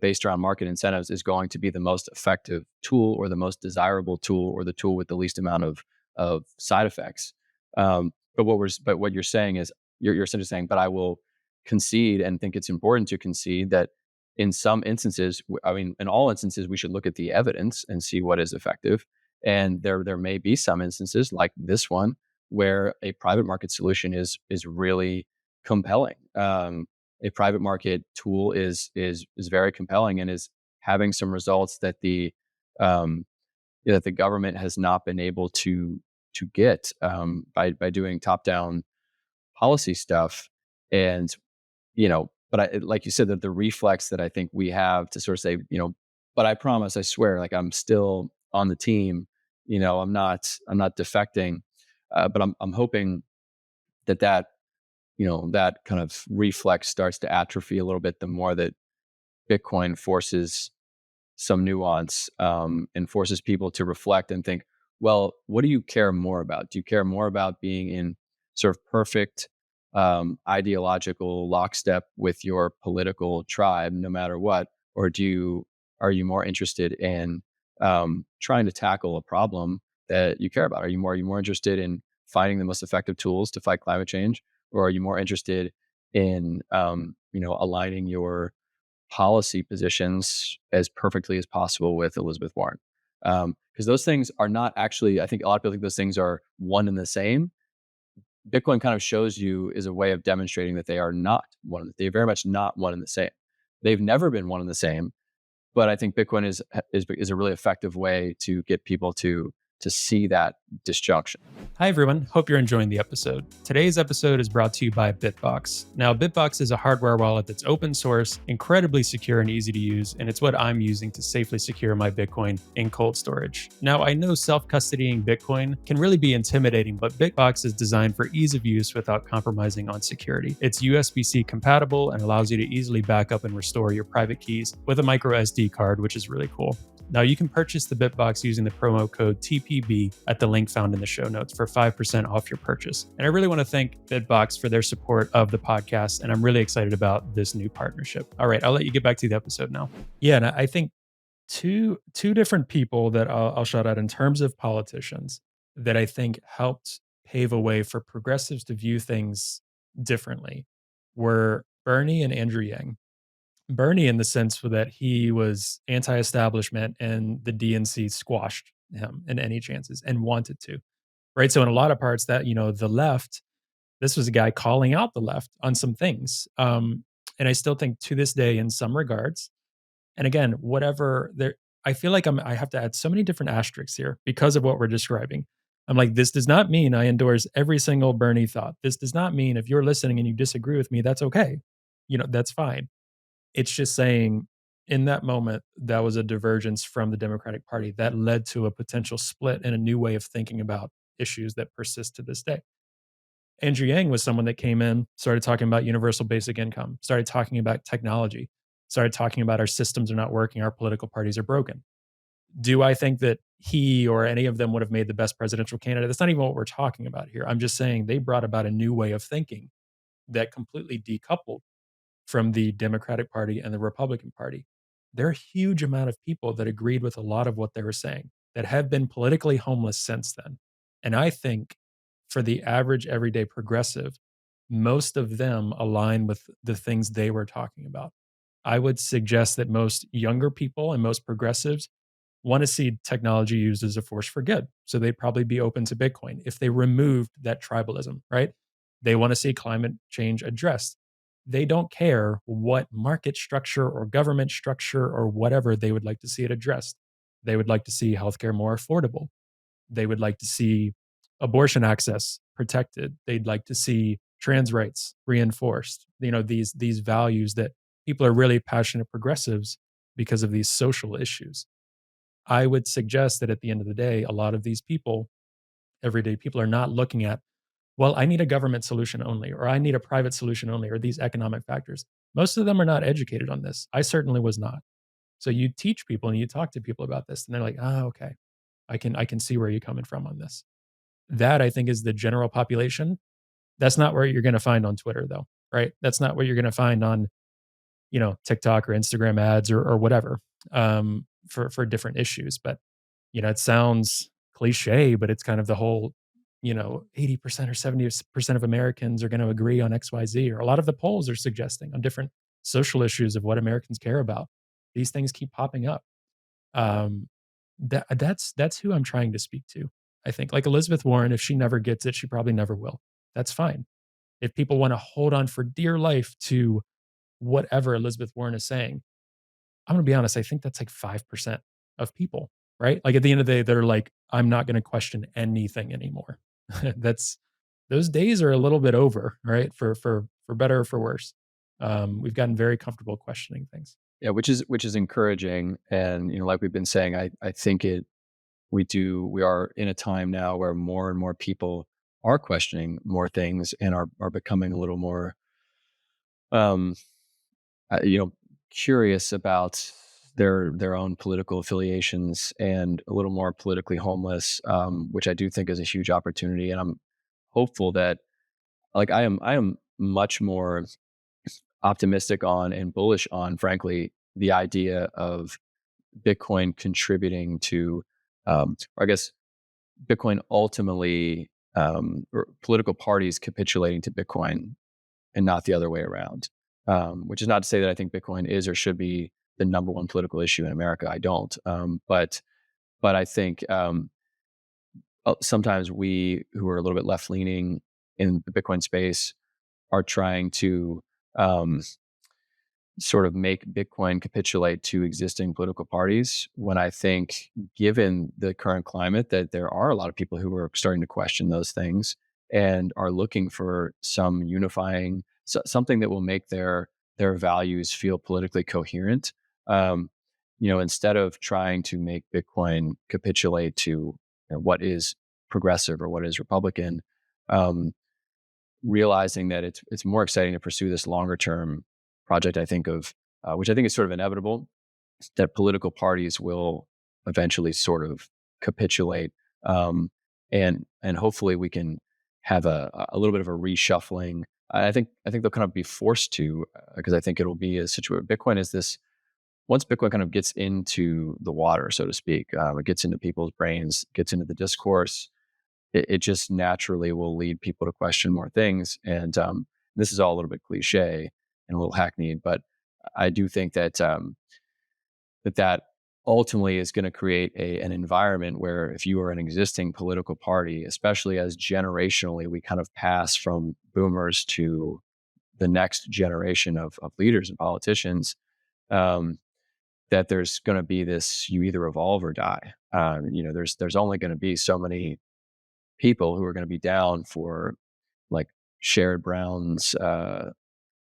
based around market incentives is going to be the most effective tool or the most desirable tool or the tool with the least amount of side effects. But what you're saying is you're essentially saying, but I will concede and think it's important to concede that in some instances, I mean, in all instances, we should look at the evidence and see what is effective. And there may be some instances like this one where a private market solution is really compelling. A private market tool is very compelling and is having some results that um, that the government has not been able to get by doing top down policy stuff. And but like you said, that the reflex that I think we have to sort of say, but I promise, I swear, like I'm still on the team. I'm not defecting, but I'm hoping that kind of reflex starts to atrophy a little bit the more that Bitcoin forces some nuance, and forces people to reflect and think, well, what do you care more about? Do you care more about being in sort of perfect ideological lockstep with your political tribe, no matter what, or are you more interested in trying to tackle a problem that you care about? Are you more interested in finding the most effective tools to fight climate change, or are you more interested in aligning your policy positions as perfectly as possible with Elizabeth Warren? Because those things are not actually, I think a lot of people think those things are one and the same. Bitcoin kind of shows you is a way of demonstrating that they are not one. They're very much not one and the same. They've never been one and the same, But I think Bitcoin is a really effective way to get people to see that disjunction. Hi, everyone. Hope you're enjoying the episode. Today's episode is brought to you by Bitbox. Now, Bitbox is a hardware wallet that's open source, incredibly secure and easy to use, and it's what I'm using to safely secure my Bitcoin in cold storage. Now, I know self-custodying Bitcoin can really be intimidating, but Bitbox is designed for ease of use without compromising on security. It's USB-C compatible and allows you to easily back up and restore your private keys with a micro SD card, which is really cool. Now, you can purchase the Bitbox using the promo code TPB at the link found in the show notes for 5% off your purchase. And I really want to thank Bitbox for their support of the podcast, and I'm really excited about this new partnership. All right, I'll let you get back to the episode now. Yeah, and I think two different people that I'll shout out in terms of politicians that I think helped pave a way for progressives to view things differently were Bernie and Andrew Yang. Bernie in the sense that he was anti-establishment and the DNC squashed him in any chances and wanted to, right? So in a lot of parts that, the left, this was a guy calling out the left on some things. And I still think to this day, in some regards, and again, whatever there, I feel like I have to add so many different asterisks here because of what we're describing. I'm like, this does not mean I endorse every single Bernie thought. This does not mean if you're listening and you disagree with me, that's okay. That's fine. It's just saying in that moment, that was a divergence from the Democratic Party that led to a potential split and a new way of thinking about issues that persist to this day. Andrew Yang was someone that came in, started talking about universal basic income, started talking about technology, started talking about our systems are not working, our political parties are broken. Do I think that he or any of them would have made the best presidential candidate? That's not even what we're talking about here. I'm just saying they brought about a new way of thinking that completely decoupled from the Democratic Party and the Republican Party. There are a huge amount of people that agreed with a lot of what they were saying that have been politically homeless since then. And I think for the average everyday progressive, most of them align with the things they were talking about. I would suggest that most younger people and most progressives want to see technology used as a force for good. So they'd probably be open to Bitcoin if they removed that tribalism, right? They want to see climate change addressed. They don't care what market structure or government structure or whatever they would like to see it addressed. They would like to see healthcare more affordable. They would like to see abortion access protected. They'd like to see trans rights reinforced. These values that people are really passionate progressives because of these social issues. I would suggest that at the end of the day, a lot of these people, everyday people, are not looking at, well, I need a government solution only, or I need a private solution only, or these economic factors. Most of them are not educated on this. I certainly was not. So you teach people and you talk to people about this, and they're like, "Oh, okay, I can see where you're coming from on this." That I think is the general population. That's not where you're going to find on Twitter, though, right? That's not what you're going to find on, TikTok or Instagram ads or whatever, for different issues. But it sounds cliche, but it's kind of the whole, 80% or 70% of Americans are going to agree on XYZ, or a lot of the polls are suggesting on different social issues of what Americans care about. These things keep popping up. Um, that's who I'm trying to speak to. I think like Elizabeth Warren, if she never gets it, she probably never will. That's fine. If people want to hold on for dear life to whatever Elizabeth Warren is saying, I'm gonna be honest, I think that's like 5% of people, right? Like at the end of the day, they're like, I'm not gonna question anything anymore. That's those days are a little bit over, right? For better or for worse. We've gotten very comfortable questioning things. Yeah, which is encouraging, and like we've been saying, I think we are in a time now where more and more people are questioning more things and are becoming a little more um you know, curious about their own political affiliations and a little more politically homeless, which I do think is a huge opportunity. And I'm hopeful that, like, I am much more optimistic on and bullish on, frankly, the idea of Bitcoin contributing to, or I guess Bitcoin ultimately, or political parties capitulating to Bitcoin and not the other way around. Which is not to say that I think Bitcoin is or should be the number one political issue in America. I don't. But I think sometimes we who are a little bit left leaning in the Bitcoin space are trying to sort of make Bitcoin capitulate to existing political parties, when I think, given the current climate, that there are a lot of people who are starting to question those things and are looking for some unifying, something that will make their values feel politically coherent. Um, instead of trying to make Bitcoin capitulate to what is progressive or what is Republican, um, realizing that it's more exciting to pursue this longer term project. I think of which I think is sort of inevitable, that political parties will eventually sort of capitulate, and hopefully we can have a little bit of a reshuffling. I think they'll kind of be forced to, because I think it'll be a situation. Bitcoin is this, once Bitcoin kind of gets into the water, so to speak, it gets into people's brains, gets into the discourse, it just naturally will lead people to question more things. And this is all a little bit cliche and a little hackneyed, but I do think that that ultimately is going to create an environment where, if you are an existing political party, especially as generationally we kind of pass from boomers to the next generation of leaders and politicians, um, that there's going to be this, you either evolve or die. There's only going to be so many people who are going to be down for, like, Sherrod Brown's,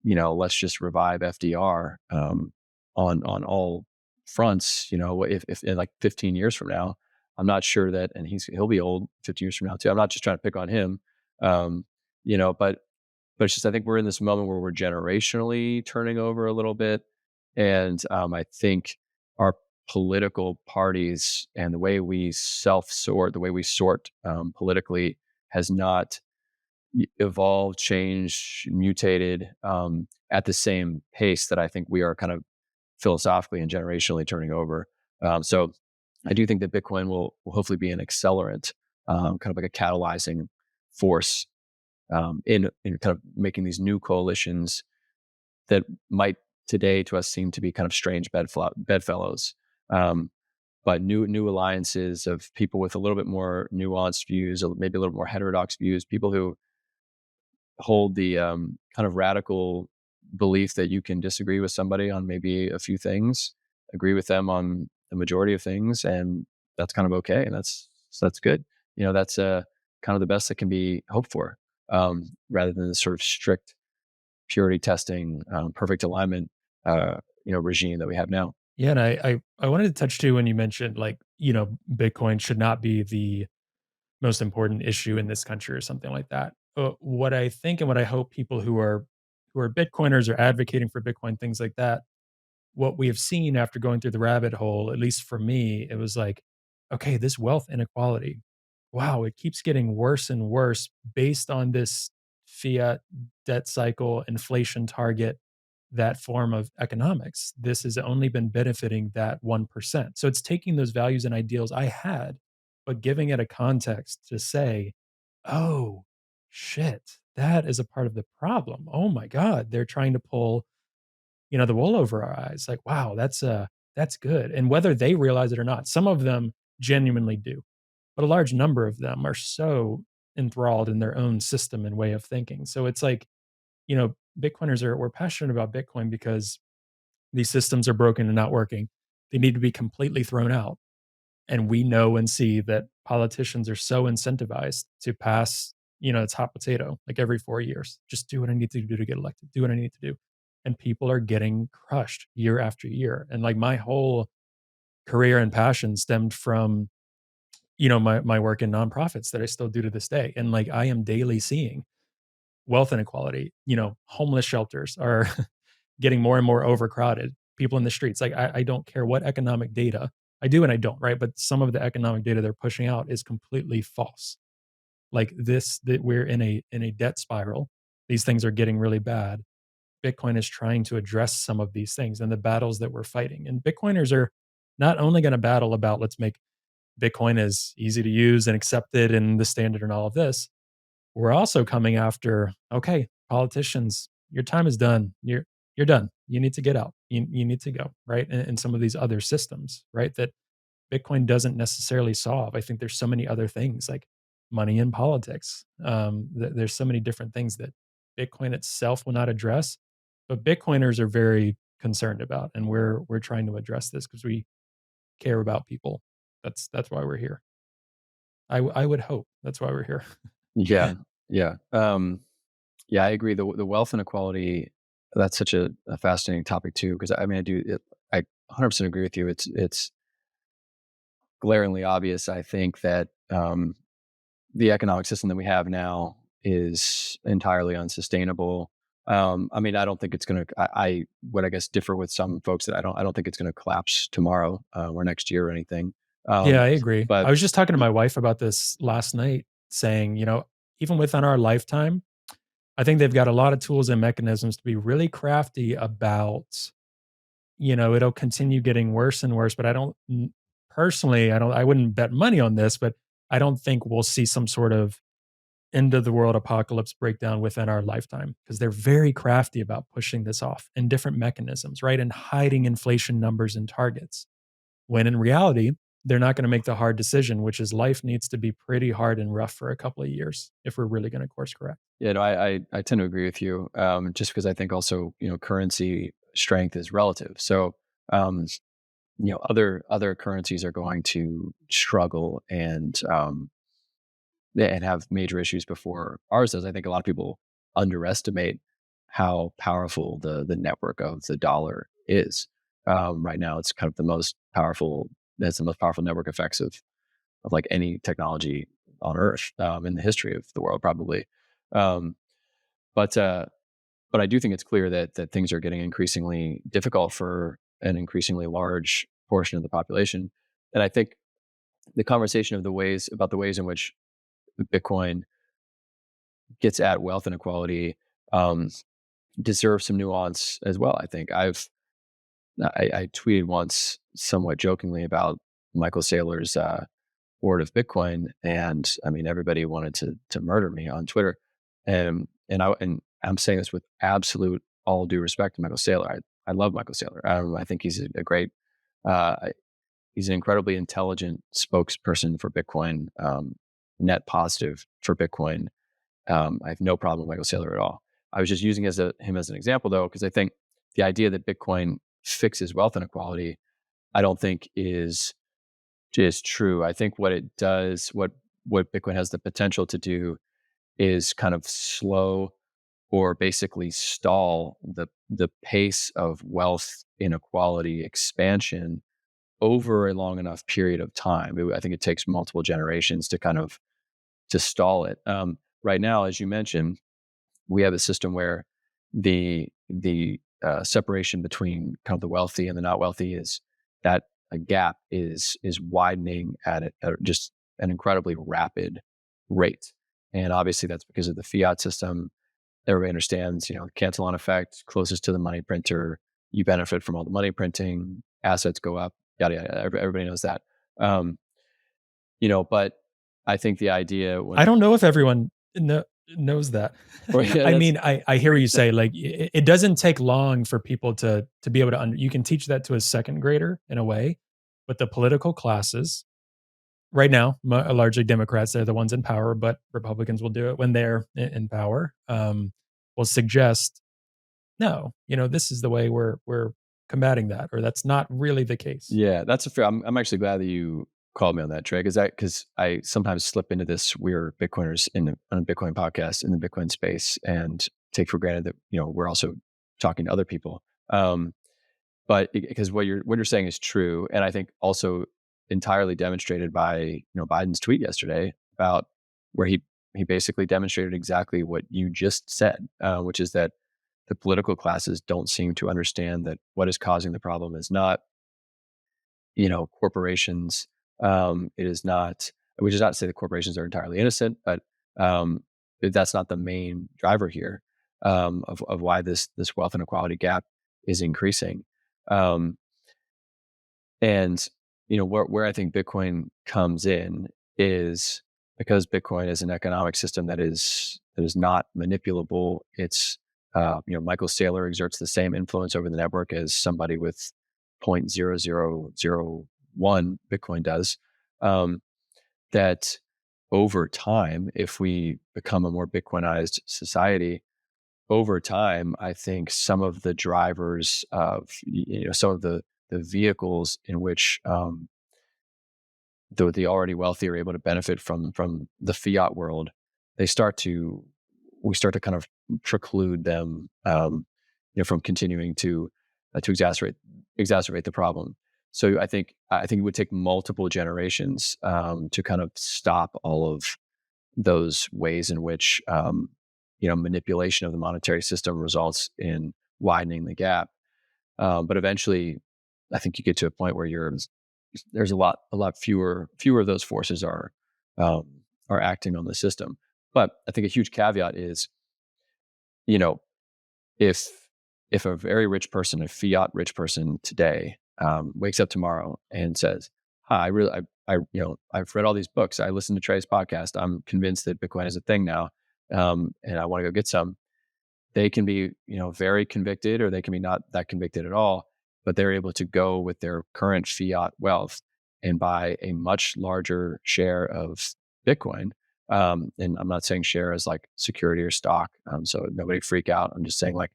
let's just revive FDR, on all fronts. If in like 15 years from now, I'm not sure that, and he'll be old 15 years from now too. I'm not just trying to pick on him, um, but it's just, I think we're in this moment where we're generationally turning over a little bit, and I think our political parties and the way we self-sort, the way we sort politically, has not evolved, changed, mutated at the same pace that I think we are kind of philosophically and generationally turning over. So I do think that Bitcoin will hopefully be an accelerant, kind of like a catalyzing force, in kind of making these new coalitions that might today to us seem to be kind of strange bedfellows. Um, but new alliances of people with a little bit more nuanced views, or maybe a little more heterodox views, people who hold the kind of radical belief that you can disagree with somebody on maybe a few things, agree with them on the majority of things, and that's kind of okay, and that's good. That's kind of the best that can be hoped for, rather than the sort of strict purity testing, perfect alignment, regime that we have now. Yeah, and I wanted to touch too when you mentioned, like, Bitcoin should not be the most important issue in this country or something like that. What I think and what I hope people who are Bitcoiners or advocating for Bitcoin, things like that, what we have seen after going through the rabbit hole, at least for me, it was like, okay, this wealth inequality, wow, it keeps getting worse and worse based on this fiat debt cycle, inflation target, that form of economics. This has only been benefiting that 1%. So it's taking those values and ideals I had, but giving it a context to say, oh, shit, that is a part of the problem. Oh my God, they're trying to pull the wool over our eyes. Like, wow, that's good. And whether they realize it or not, some of them genuinely do, but a large number of them are so enthralled in their own system and way of thinking. So it's like, Bitcoiners we're passionate about Bitcoin because these systems are broken and not working. They need to be completely thrown out. And we know and see that politicians are so incentivized to pass, it's hot potato, like every 4 years. Just do what I need to do to get elected. Do what I need to do. And people are getting crushed year after year. And like my whole career and passion stemmed from, my work in nonprofits that I still do to this day. And like I am daily seeing wealth inequality, homeless shelters are getting more and more overcrowded, people in the streets. Like I don't care what economic data I do and I don't, right? But some of the economic data they're pushing out is completely false. Like this, that we're in a debt spiral. These things are getting really bad. Bitcoin is trying to address some of these things and the battles that we're fighting. And Bitcoiners are not only going to battle about, let's make Bitcoin as easy to use and accepted and the standard and all of this. We're also coming after, okay, politicians, your time is done. You're done. You need to get out. You need to go, right? And some of these other systems, right? That Bitcoin doesn't necessarily solve. I think there's so many other things like money in politics. There's so many different things that Bitcoin itself will not address, but Bitcoiners are very concerned about, and we're trying to address this because we care about people. That's why we're here. I would hope that's why we're here. Yeah, yeah, yeah. I agree. The wealth inequality, that's such a fascinating topic too. Because I mean, I 100% agree with you. It's glaringly obvious. I think that the economic system that we have now is entirely unsustainable. I mean, I don't think it's going to. I would, I guess, differ with some folks that I don't think it's going to collapse tomorrow or next year or anything. Yeah, Um, I agree. I but was just talking to my wife about this last night, saying, even within our lifetime, I think they've got a lot of tools and mechanisms to be really crafty about, it'll continue getting worse and worse. But personally, I wouldn't bet money on this, but I don't think we'll see some sort of end of the world apocalypse breakdown within our lifetime because they're very crafty about pushing this off in different mechanisms, right? And hiding inflation numbers and targets. When in reality, they're not going to make the hard decision, which is life needs to be pretty hard and rough for a couple of years if we're really going to course correct. yeah, no, I tend to agree with you. Just because I think also currency strength is relative. So um, other currencies are going to struggle and have major issues before ours does. I think a lot of people underestimate how powerful the network of the dollar is. Right now, it's kind of the most powerful. That's the most powerful network effects of like any technology on Earth in the history of the world, probably. Um, but uh, but I do think it's clear that things are getting increasingly difficult for an increasingly large portion of the population. And I think the conversation of the ways in which Bitcoin gets at wealth inequality um, deserves some nuance as well. I think I tweeted once somewhat jokingly about Michael Saylor's board of Bitcoin, and I mean everybody wanted to murder me on Twitter, and I'm saying this with absolute all due respect to Michael Saylor. I love Michael Saylor. I think he's a great. Uh, he's an incredibly intelligent spokesperson for Bitcoin, net positive for Bitcoin. I have no problem with Michael Saylor at all. I was just using him as an example, though, because I think the idea that Bitcoin fixes wealth inequality, I don't think is true. I think what it does, what Bitcoin has the potential to do, is kind of slow or basically stall the pace of wealth inequality expansion over a long enough period of time. I think it takes multiple generations to kind of to stall it. Right now, as you mentioned, we have a system where the separation between kind of the wealthy and the not wealthy is that a gap is widening at just an incredibly rapid rate, and obviously that's because of the fiat system. Everybody understands, Cantillon effect, closest to the money printer, you benefit from all the money printing, assets go up, yada yada. Everybody knows that. Um, but I think the idea I when don't know if everyone knows that. or yeah, I that's mean, I hear what you say. Like, it doesn't take long for people to be able to. You can teach that to a second grader in a way, but the political classes right now, largely Democrats, they're the ones in power, but Republicans will do it when they're in power. Will suggest no, this is the way we're combating that, or that's not really the case. yeah, that's a fair. I'm actually glad that you called me on that, Trey, because I sometimes slip into this. We're Bitcoiners on a Bitcoin podcast in the Bitcoin space, and take for granted that we're also talking to other people. Um, but because what you're saying is true, and I think also entirely demonstrated by Biden's tweet yesterday about where he basically demonstrated exactly what you just said, which is that the political classes don't seem to understand that what is causing the problem is not corporations. It is not, which is not to say that corporations are entirely innocent, but um, that's not the main driver here of why this wealth inequality gap is increasing. Um, and where I think Bitcoin comes in is because Bitcoin is an economic system that is not manipulable. It's Michael Saylor exerts the same influence over the network as somebody with 0.0001 Bitcoin does. Um, that over time, if we become a more Bitcoinized society, over time, I think some of the drivers of, some of the vehicles in which the already wealthy are able to benefit from the fiat world, they start to we start to kind of preclude them, from continuing to exacerbate the problem. So I think it would take multiple generations to kind of stop all of those ways in which manipulation of the monetary system results in widening the gap. But eventually, I think you get to a point where there's a lot fewer of those forces um, are acting on the system. But I think a huge caveat is, you know, if a very rich person, a fiat rich person today, wakes up tomorrow and says, "Hi, I've read all these books. I listened to Trey's podcast. I'm convinced that Bitcoin is a thing now, and I want to go get some." They can be, very convicted, or they can be not that convicted at all, but they're able to go with their current fiat wealth and buy a much larger share of Bitcoin. And I'm not saying share as like security or stock. So nobody freak out. I'm just saying, like,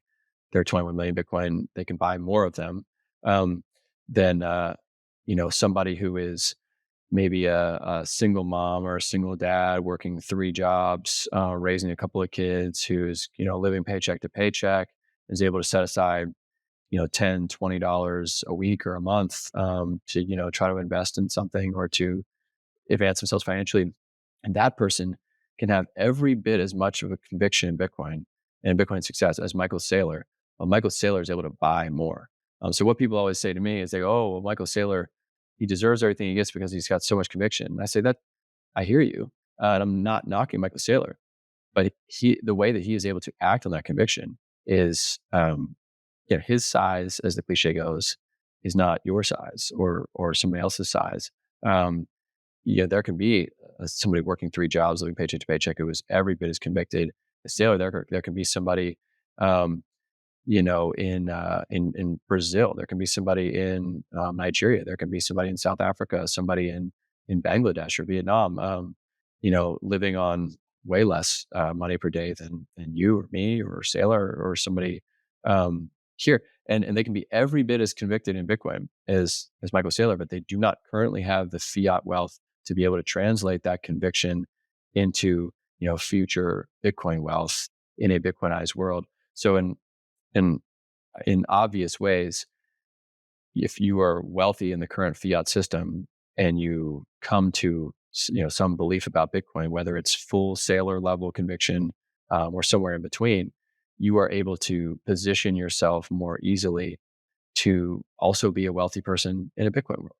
there are 21 million Bitcoin, they can buy more of them than, somebody who is maybe a single mom or a single dad working 3 jobs, raising a couple of kids, who's, living paycheck to paycheck, is able to set aside, $10, $20 a week or a month, to, try to invest in something or to advance themselves financially. And that person can have every bit as much of a conviction in Bitcoin and Bitcoin success as Michael Saylor. Well, Michael Saylor is able to buy more. So what people always say to me is, "Oh, well, Michael Saylor, he deserves everything he gets because he's got so much conviction." And I say that I hear you, and I'm not knocking Michael Saylor, but the way that he is able to act on that conviction is, his size, as the cliche goes, is not your size or somebody else's size. Um, there can be somebody working 3 jobs, living paycheck to paycheck, who is every bit as convicted as Taylor. There can be somebody, um, in Brazil. There can be somebody in Nigeria. There can be somebody in South Africa. Somebody in Bangladesh or Vietnam. Living on way less money per day than you or me or Sailor or somebody here. And they can be every bit as convicted in Bitcoin as Michael Saylor, but they do not currently have the fiat wealth to be able to translate that conviction into, future Bitcoin wealth in a Bitcoinized world. So in in obvious ways, if you are wealthy in the current fiat system and you come to, some belief about Bitcoin, whether it's full Saylor level conviction or somewhere in between, you are able to position yourself more easily to also be a wealthy person in a Bitcoin world.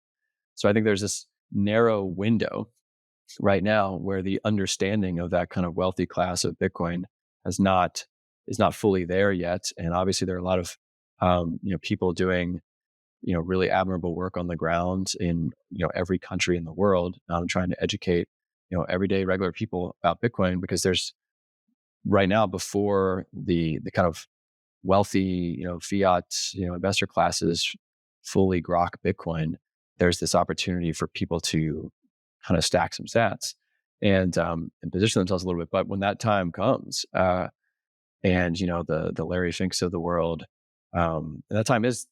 So I think there's this narrow window right now where the understanding of that kind of wealthy class of Bitcoin is not fully there yet. And obviously there are a lot of people doing really admirable work on the ground in every country in the world, trying to educate everyday regular people about Bitcoin, because there's right now, before the kind of wealthy fiat investor classes fully grok Bitcoin, there's this opportunity for people to kind of stack some sats and position themselves a little bit. But when that time comes, and the Larry Finks of the world, and time is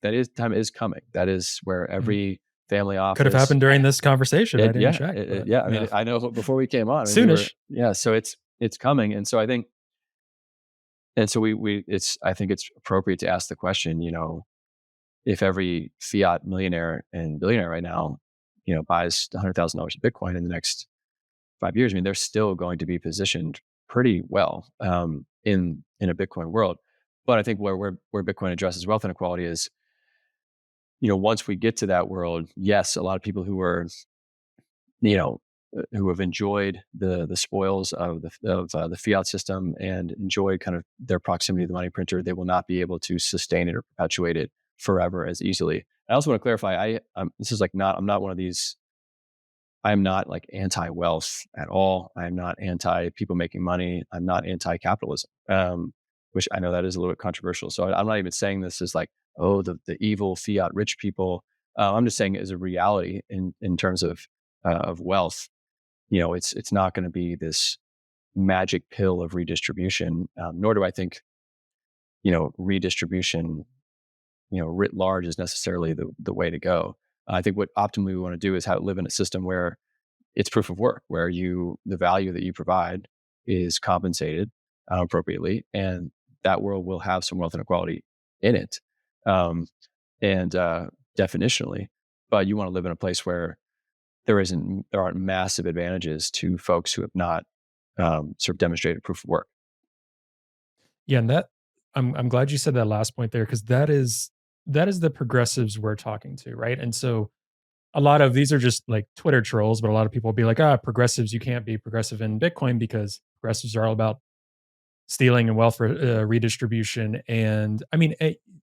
coming. That is where every family office Could have happened during this conversation. I didn't yeah, check. yeah. I mean, I know before we came on, Soonish. so it's coming, and so I think, I think it's appropriate to ask the question, if every fiat millionaire and billionaire right now, buys $100,000 of Bitcoin in the next 5 years, I mean, they're still going to be positioned pretty well in a Bitcoin world. But I think where Bitcoin addresses wealth inequality is, once we get to that world, yes, a lot of people who are, who have enjoyed the spoils of the fiat system and enjoyed kind of their proximity to the money printer, they will not be able to sustain it or perpetuate it forever as easily. I also want to clarify, this is like I'm not one of these. I'm not like anti-wealth at all. I'm not anti people making money. I'm not anti-capitalism, which I know that is a little bit controversial. So I'm not even saying this as like, oh, the evil fiat rich people. I'm just saying it as a reality in terms of wealth. It's not going to be this magic pill of redistribution. Nor do I think redistribution, writ large is necessarily the way to go. I think what optimally we want to do is live in a system where it's proof of work, where the value that you provide is compensated appropriately, and that world will have some wealth inequality in it, um, and definitionally. But you want to live in a place where there aren't massive advantages to folks who have not sort of demonstrated proof of work. Yeah, and that I'm glad you said that last point there because that is the progressives we're talking to, right? And so a lot of these are just like Twitter trolls, but a lot of people will be like, progressives, you can't be progressive in Bitcoin because progressives are all about stealing and wealth redistribution. And I mean,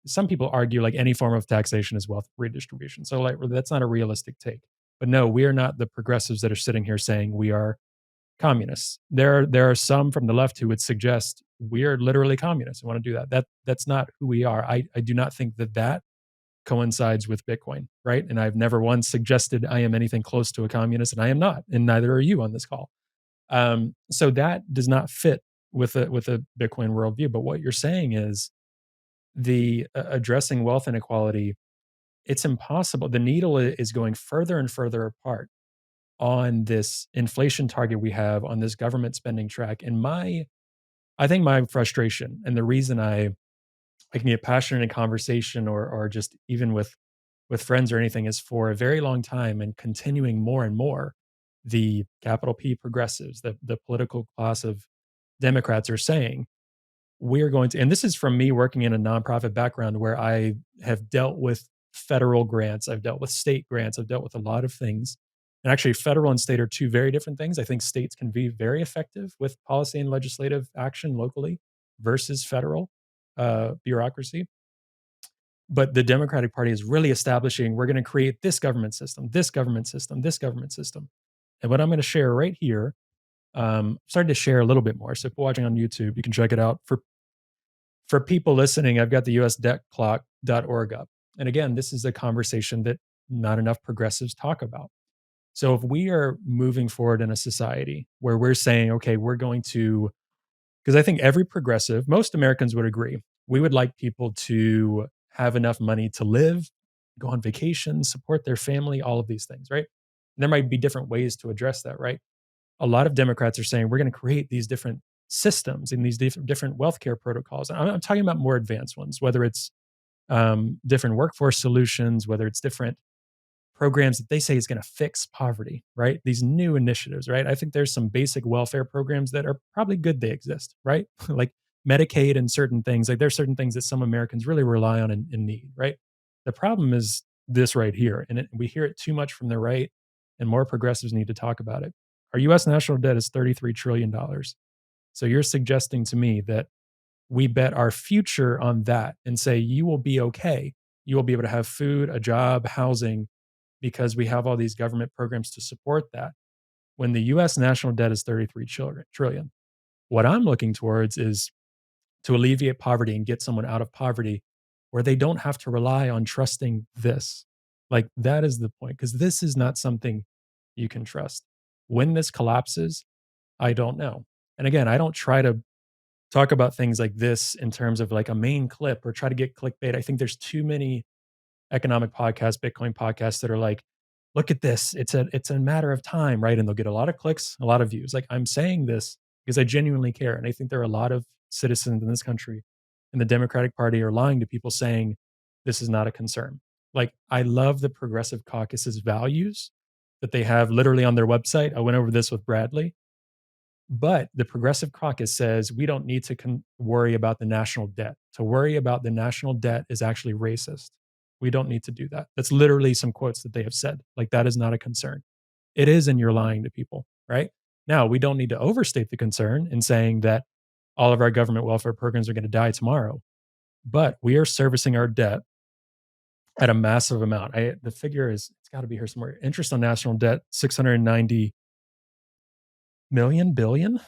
some people argue like any form of taxation is wealth redistribution. So like that's not a realistic take. But no, we are not the progressives that are sitting here saying we are communists. There are some from the left who would suggest we are literally communists. I want to do that. That's not who we are. I do not think that coincides with Bitcoin, right? And I've never once suggested I am anything close to a communist, and I am not, and neither are you on this call. So that does not fit with a Bitcoin worldview. But what you're saying is the addressing wealth inequality. It's impossible. The needle is going further and further apart on this inflation target we have on this government spending track. And I think my frustration and the reason I can get passionate in conversation or just even with friends or anything is for a very long time and continuing more and more, the capital P progressives, the political class of Democrats are saying, we're going to, and this is from me working in a nonprofit background where I have dealt with federal grants, I've dealt with state grants, I've dealt with a lot of things. And actually, federal and state are two very different things. I think states can be very effective with policy and legislative action locally versus federal bureaucracy. But the Democratic Party is really establishing we're going to create this government system, this government system, this government system. And what I'm going to share right here, started to share a little bit more. So if you're watching on YouTube, you can check it out. For people listening, I've got the usdebtclock.org up. And again, this is a conversation that not enough progressives talk about. So if we are moving forward in a society where we're saying, okay, we're going to, because I think every progressive, most Americans would agree, we would like people to have enough money to live, go on vacation, support their family, all of these things, right? And there might be different ways to address that, right? A lot of Democrats are saying we're going to create these different systems and these different wealth care protocols. And I'm talking about more advanced ones, whether it's different workforce solutions, whether it's different programs that they say is going to fix poverty, right? These new initiatives, right? I think there's some basic welfare programs that are probably good they exist, right? Like Medicaid and certain things. Like there's certain things that some Americans really rely on and need, right? The problem is this right here, and we hear it too much from the right, and more progressives need to talk about it. Our U.S. national debt is $33 trillion. So you're suggesting to me that we bet our future on that and say you will be okay. You will be able to have food, a job, housing, because we have all these government programs to support that. When the US national debt is 33 trillion. What I'm looking towards is to alleviate poverty and get someone out of poverty where they don't have to rely on trusting this. Like that is the point because this is not something you can trust. When this collapses, I don't know. And again, I don't try to talk about things like this in terms of like a main clip or try to get clickbait. I think there's too many economic podcasts, Bitcoin podcasts that are like, look at this. It's a matter of time, right? And they'll get a lot of clicks, a lot of views. Like I'm saying this because I genuinely care. And I think there are a lot of citizens in this country and the Democratic Party are lying to people saying this is not a concern. Like I love the Progressive Caucus's values that they have literally on their website. I went over this with Bradley. But the Progressive Caucus says we don't need to worry about the national debt. To worry about the national debt is actually racist. We don't need to do that. That's literally some quotes that they have said. Like, that is not a concern. It is, and you're lying to people, right? Now, we don't need to overstate the concern in saying that all of our government welfare programs are going to die tomorrow, but we are servicing our debt at a massive amount. The figure is, it's got to be here somewhere. Interest on national debt, 690 million, billion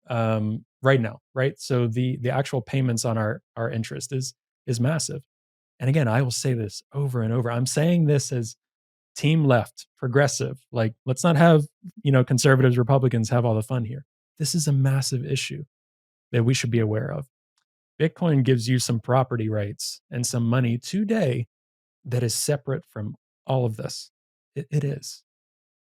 right now, right? So the actual payments on our interest is massive. And again, I will say this over and over. I'm saying this as team left, progressive. Like, let's not have, conservatives, Republicans have all the fun here. This is a massive issue that we should be aware of. Bitcoin gives you some property rights and some money today that is separate from all of this. It is.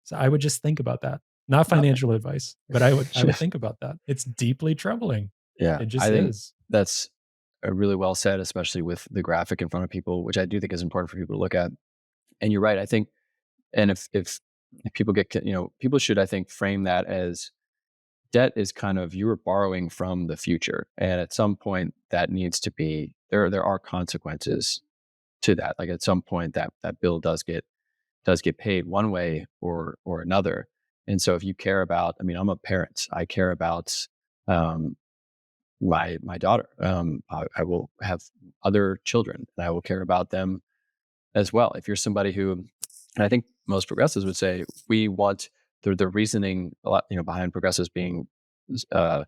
So I would just think about that. Not Uh, financial advice, but I yeah, would think about that. It's deeply troubling. yeah, It I just think is. that's really well said, especially with the graphic in front of people, which I do think is important for people to look at. And you're right. I think, and if people get, people should, I think, frame that as debt is kind of, you are borrowing from the future, and at some point that needs to be there. There are consequences to that. Like at some point that bill does get paid one way or another. And so if you care about, I mean, I'm a parent. I care about um, my daughter. I will have other children, and I will care about them as well. If you're somebody who, and I think most progressives would say, we want the reasoning a lot, behind progressives being uh,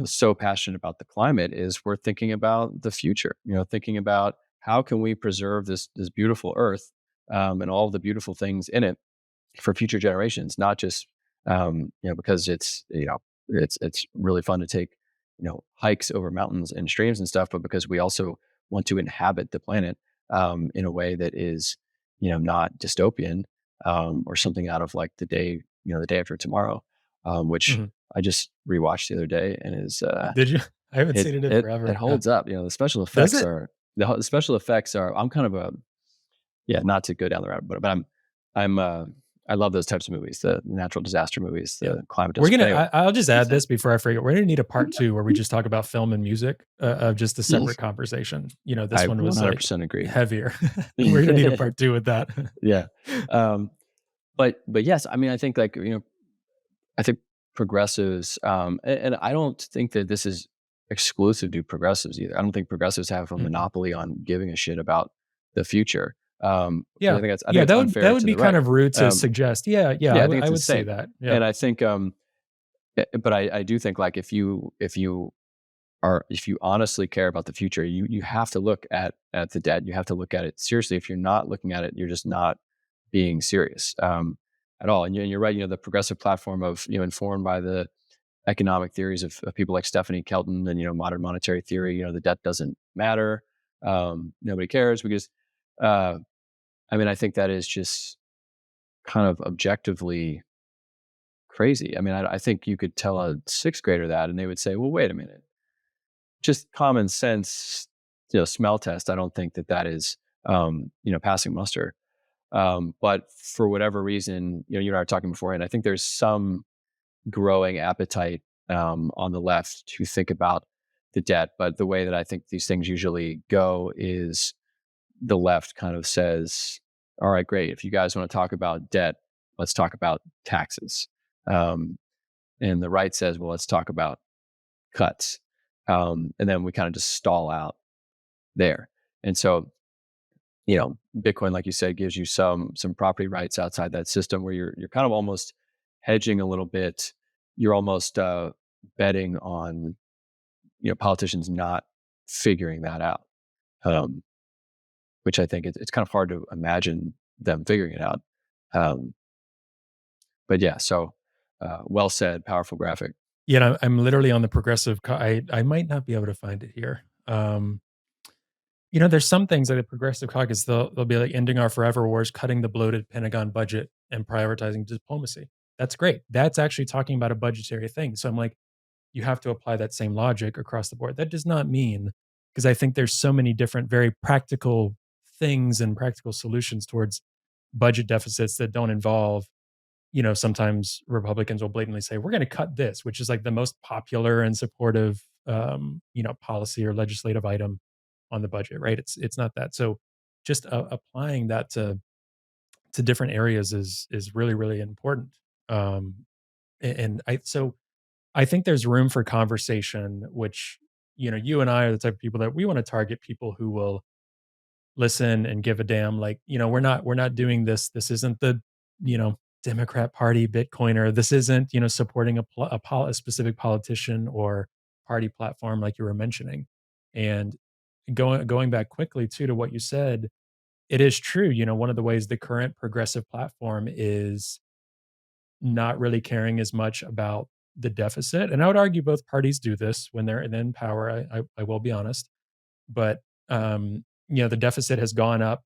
so passionate about the climate is we're thinking about the future. Thinking about how can we preserve this beautiful Earth, and all the beautiful things in it for future generations, not just because it's really fun to take hikes over mountains and streams and stuff, but because we also want to inhabit the planet in a way that is not dystopian, or something out of like the day after tomorrow, which Mhm. I just rewatched the other day, and is Did you? I haven't it seen it in it forever. Yeah. holds up. The special Does effects it? are the special effects are. I'm kind of a, yeah, not to go down the route, but I'm I love those types of movies, the natural disaster movies, Yeah. the climate We're disaster. But gonna anyway, I'll just it's add a, this before I forget. We're gonna need a part 2 where we just talk about film and music, of just a separate conversation. This I one was, like, 100% agree. heavier. We're gonna need a part 2 with that. Yeah. Um, but yes, I mean, I think like, I think progressives, and I don't think that this is exclusive to progressives either. I don't think progressives have a Mhm. monopoly on giving a shit about the future. Because Yeah. I think Yeah, it's that unfair would to be the kind right. of rude to Um, suggest. Yeah, yeah, yeah, I think I it's would say insane. that. Yeah. And I think, but I do think like if you honestly care about the future, you have to look at the debt. You have to look at it seriously. If you're not looking at it, you're just not being serious at all. And you're right. The progressive platform of informed by the economic theories of people like Stephanie Kelton and modern monetary theory. The debt doesn't matter. Nobody cares because I mean I think that is just kind of objectively crazy. I mean I think you could tell a sixth grader that and they would say, well, wait a minute, just common sense, smell test. I don't think that is passing muster. But for whatever reason, you and I were talking before, and I think there's some growing appetite on the left to think about the debt. But the way that I think these things usually go is the left kind of says, all right, great. If you guys want to talk about debt, let's talk about taxes. Um, and the right says, well, let's talk about cuts. And then we kind of just stall out there. And so, Bitcoin, like you said, gives you some property rights outside that system where you're kind of almost hedging a little bit. You're almost betting on politicians not figuring that out, um, which I think it's kind of hard to imagine them figuring it out. Um, but yeah, so well said, powerful graphic. Yeah, I'm literally on the progressive I might not be able to find it here. There's some things like the Progressive Caucus, they'll be like ending our forever wars, cutting the bloated Pentagon budget, and prioritizing diplomacy. That's great. That's actually talking about a budgetary thing. So I'm like, you have to apply that same logic across the board. That does not mean, because I think there's so many different, very practical things and practical solutions towards budget deficits that don't involve, sometimes Republicans will blatantly say, we're going to cut this, which is like the most popular and supportive, policy or legislative item on the budget, right? It's not that. So just applying that to different areas is really, really important. Um, and I think there's room for conversation, which, you and I are the type of people that we want to target people who will listen and give a damn. Like, we're not doing this. This isn't the, Democrat Party Bitcoiner. This isn't, supporting a specific politician or party platform like you were mentioning. And going back quickly too to what you said, it is true. One of the ways the current progressive platform is not really caring as much about the deficit. And I would argue both parties do this when they're in power. I will be honest, but the deficit has gone up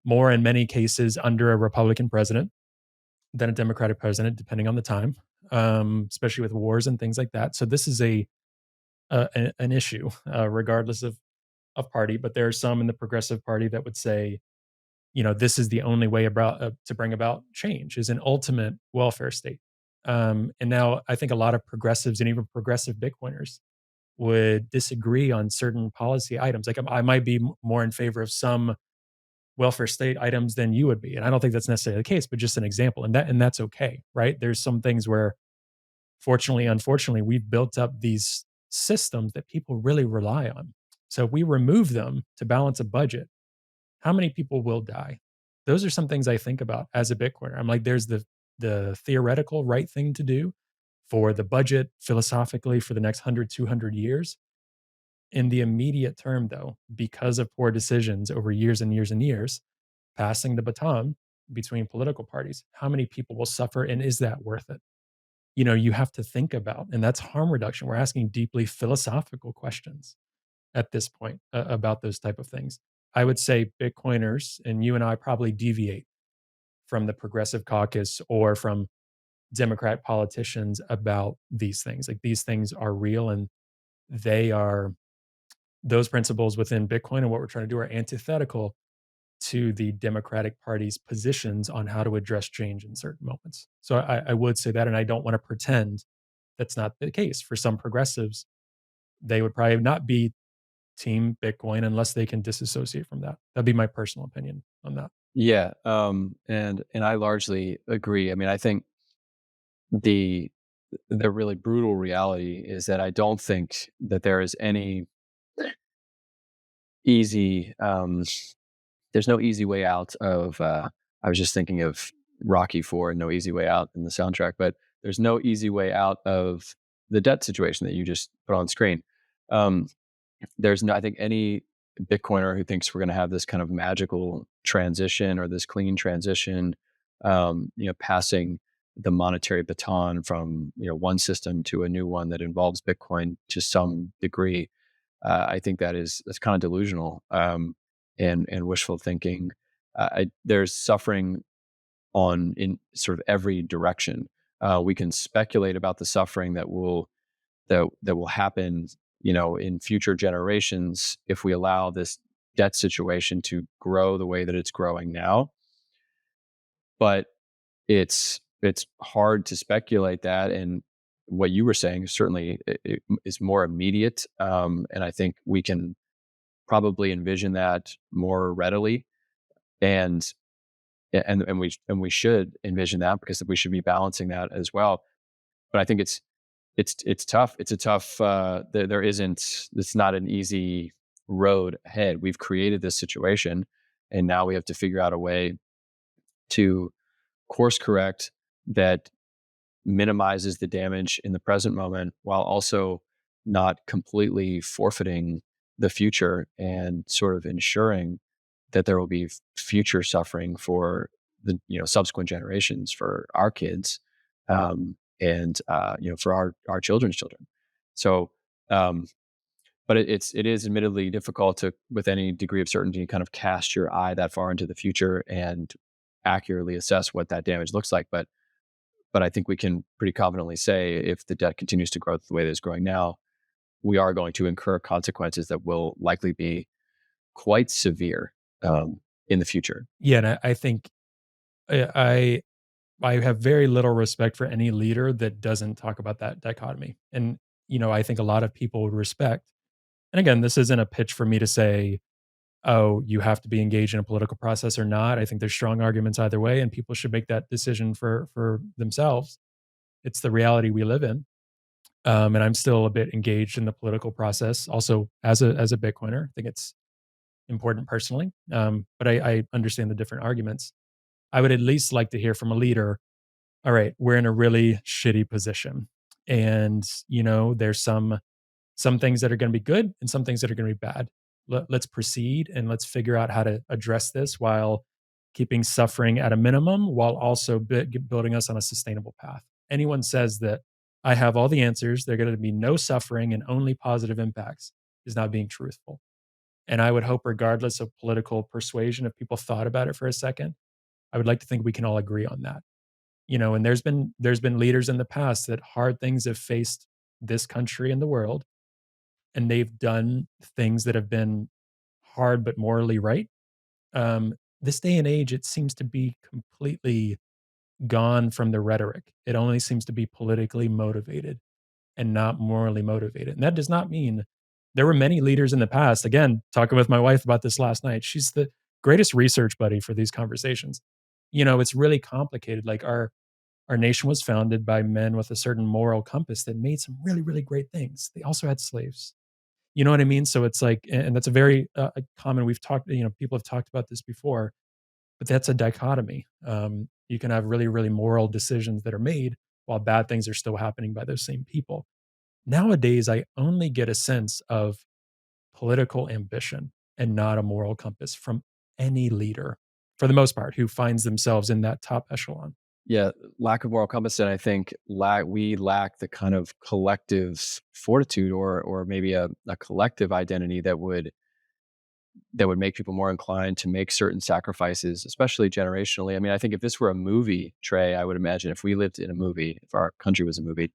more in many cases under a Republican president than a Democratic president, depending on the time, especially with wars and things like that. So this is an issue, regardless of party. But there are some in the Progressive Party that would say, this is the only way about to bring about change is an ultimate welfare state. And now I think a lot of progressives and even progressive Bitcoiners would disagree on certain policy items. Like I might be more in favor of some welfare state items than you would be, and I don't think that's necessarily the case, but just an example, and that's okay, right? There's some things where, fortunately, unfortunately, we've built up these systems that people really rely on. So if we remove them to balance a budget, how many people will die? Those are some things I think about as a Bitcoiner. I'm like, there's the theoretical right thing to do for the budget philosophically for the next 100, 200 years. In the immediate term, though, because of poor decisions over years and years and years, passing the baton between political parties, how many people will suffer and is that worth it? You have to think about, and that's harm reduction. We're asking deeply philosophical questions at this point about those type of things. I would say Bitcoiners and you and I probably deviate from the progressive caucus or from Democrat politicians about these things. Like these things are real and they are those principles within Bitcoin and what we're trying to do are antithetical to the Democratic Party's positions on how to address change in certain moments. So I would say that, and I don't want to pretend that's not the case. For some progressives, they would probably not be team Bitcoin unless they can disassociate from that. That'd be my personal opinion on that. Yeah, and I largely agree. I mean, I think the the really brutal reality is that I don't think that there is any easy there's no easy way out of I was just thinking of Rocky 4 and No Easy Way Out in the soundtrack, but there's no easy way out of the debt situation that you just put on screen. Um, there's no, I think any Bitcoiner who thinks we're going to have this kind of magical transition or this clean transition, passing the monetary baton from one system to a new one that involves Bitcoin to some degree, I think that's kind of delusional, and wishful thinking. There's suffering in sort of every direction. We can speculate about the suffering that will happen, in future generations if we allow this debt situation to grow the way that it's growing now. But it's hard to speculate that, and what you were saying certainly it is more immediate, and I think we can probably envision that more readily, and we should envision that because we should be balancing that as well. But I think it's tough. It's a tough. There isn't. It's not an easy road ahead. We've created this situation, and now we have to figure out a way to course correct that minimizes the damage in the present moment while also not completely forfeiting the future and sort of ensuring that there will be future suffering for the subsequent generations, for our kids, and for our children's children. So, but it is admittedly difficult to, with any degree of certainty, kind of cast your eye that far into the future and accurately assess what that damage looks like. But I think we can pretty confidently say if the debt continues to grow the way that it's growing now, we are going to incur consequences that will likely be quite severe, in the future. Yeah, and I think I I have very little respect for any leader that doesn't talk about that dichotomy. And I think a lot of people would respect. And again, this isn't a pitch for me to say, oh, you have to be engaged in a political process or not. I think there's strong arguments either way, and people should make that decision for themselves. It's the reality we live in. And I'm still a bit engaged in the political process, also as a Bitcoiner. I think it's important personally, but I understand the different arguments. I would at least like to hear from a leader. All right, we're in a really shitty position, and there's some things that are going to be good and some things that are going to be bad. Let's proceed and let's figure out how to address this while keeping suffering at a minimum, while also building us on a sustainable path. Anyone says that I have all the answers. There are going to be no suffering and only positive impacts is not being truthful. And I would hope, regardless of political persuasion, if people thought about it for a second, I would like to think we can all agree on that. And there's been leaders in the past that hard things have faced this country and the world, and they've done things that have been hard but morally right. This day and age, it seems to be completely gone from the rhetoric. It only seems to be politically motivated and not morally motivated. And that does not mean there were many leaders in the past. Again, talking with my wife about this last night, she's the greatest research buddy for these conversations. It's really complicated. Like our nation was founded by men with a certain moral compass that made some really, really great things. They also had slaves. You know what I mean? So it's like, and that's a very common. We've talked. People have talked about this before, but that's a dichotomy. You can have really, really moral decisions that are made while bad things are still happening by those same people. Nowadays, I only get a sense of political ambition and not a moral compass from any leader, for the most part, who finds themselves in that top echelon. Yeah, lack of moral compass, and I think we lack the kind of collective fortitude, or maybe a collective identity that would make people more inclined to make certain sacrifices, especially generationally. I mean, I think if this were a movie, Trey, I would imagine if we lived in a movie, if our country was a movie,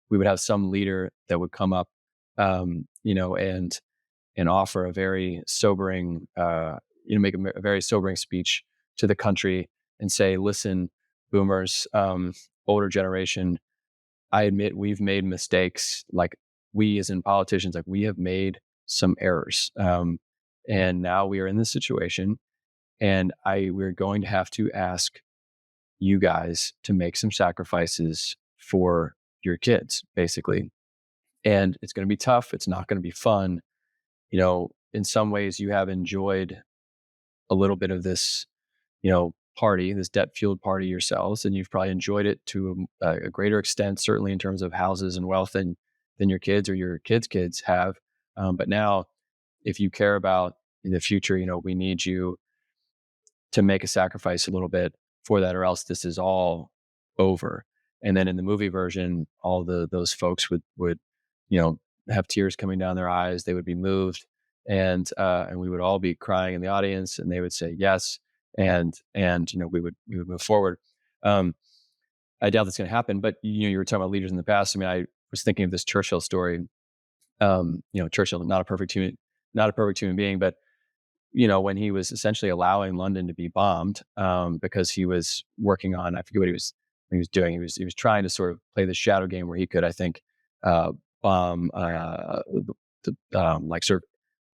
we would have some leader that would come up, and offer a very sobering, make a very sobering speech to the country and say, "Listen, boomers, older generation, I admit we've made mistakes. Like, we as in politicians, like, we have made some errors, and now we are in this situation, and we're going to have to ask you guys to make some sacrifices for your kids, basically. And it's going to be tough. It's not going to be fun. In some ways, you have enjoyed a little bit of this, party, this debt-fueled party yourselves, and you've probably enjoyed it to a greater extent, certainly in terms of houses and wealth, than your kids or your kids' have. But now, if you care about the future, we need you to make a sacrifice a little bit for that, or else this is all over." And then in the movie version, all those folks would have tears coming down their eyes. They would be moved, and we would all be crying in the audience, and they would say yes, and we would move forward. Um, I doubt that's going to happen, but you were talking about leaders in the past. I mean, I was thinking of this Churchill story. Churchill, not a perfect human being, but when he was essentially allowing London to be bombed, because he was working on, I forget what he was doing. He was trying to sort of play the shadow game where he could, I think, bomb, like sort of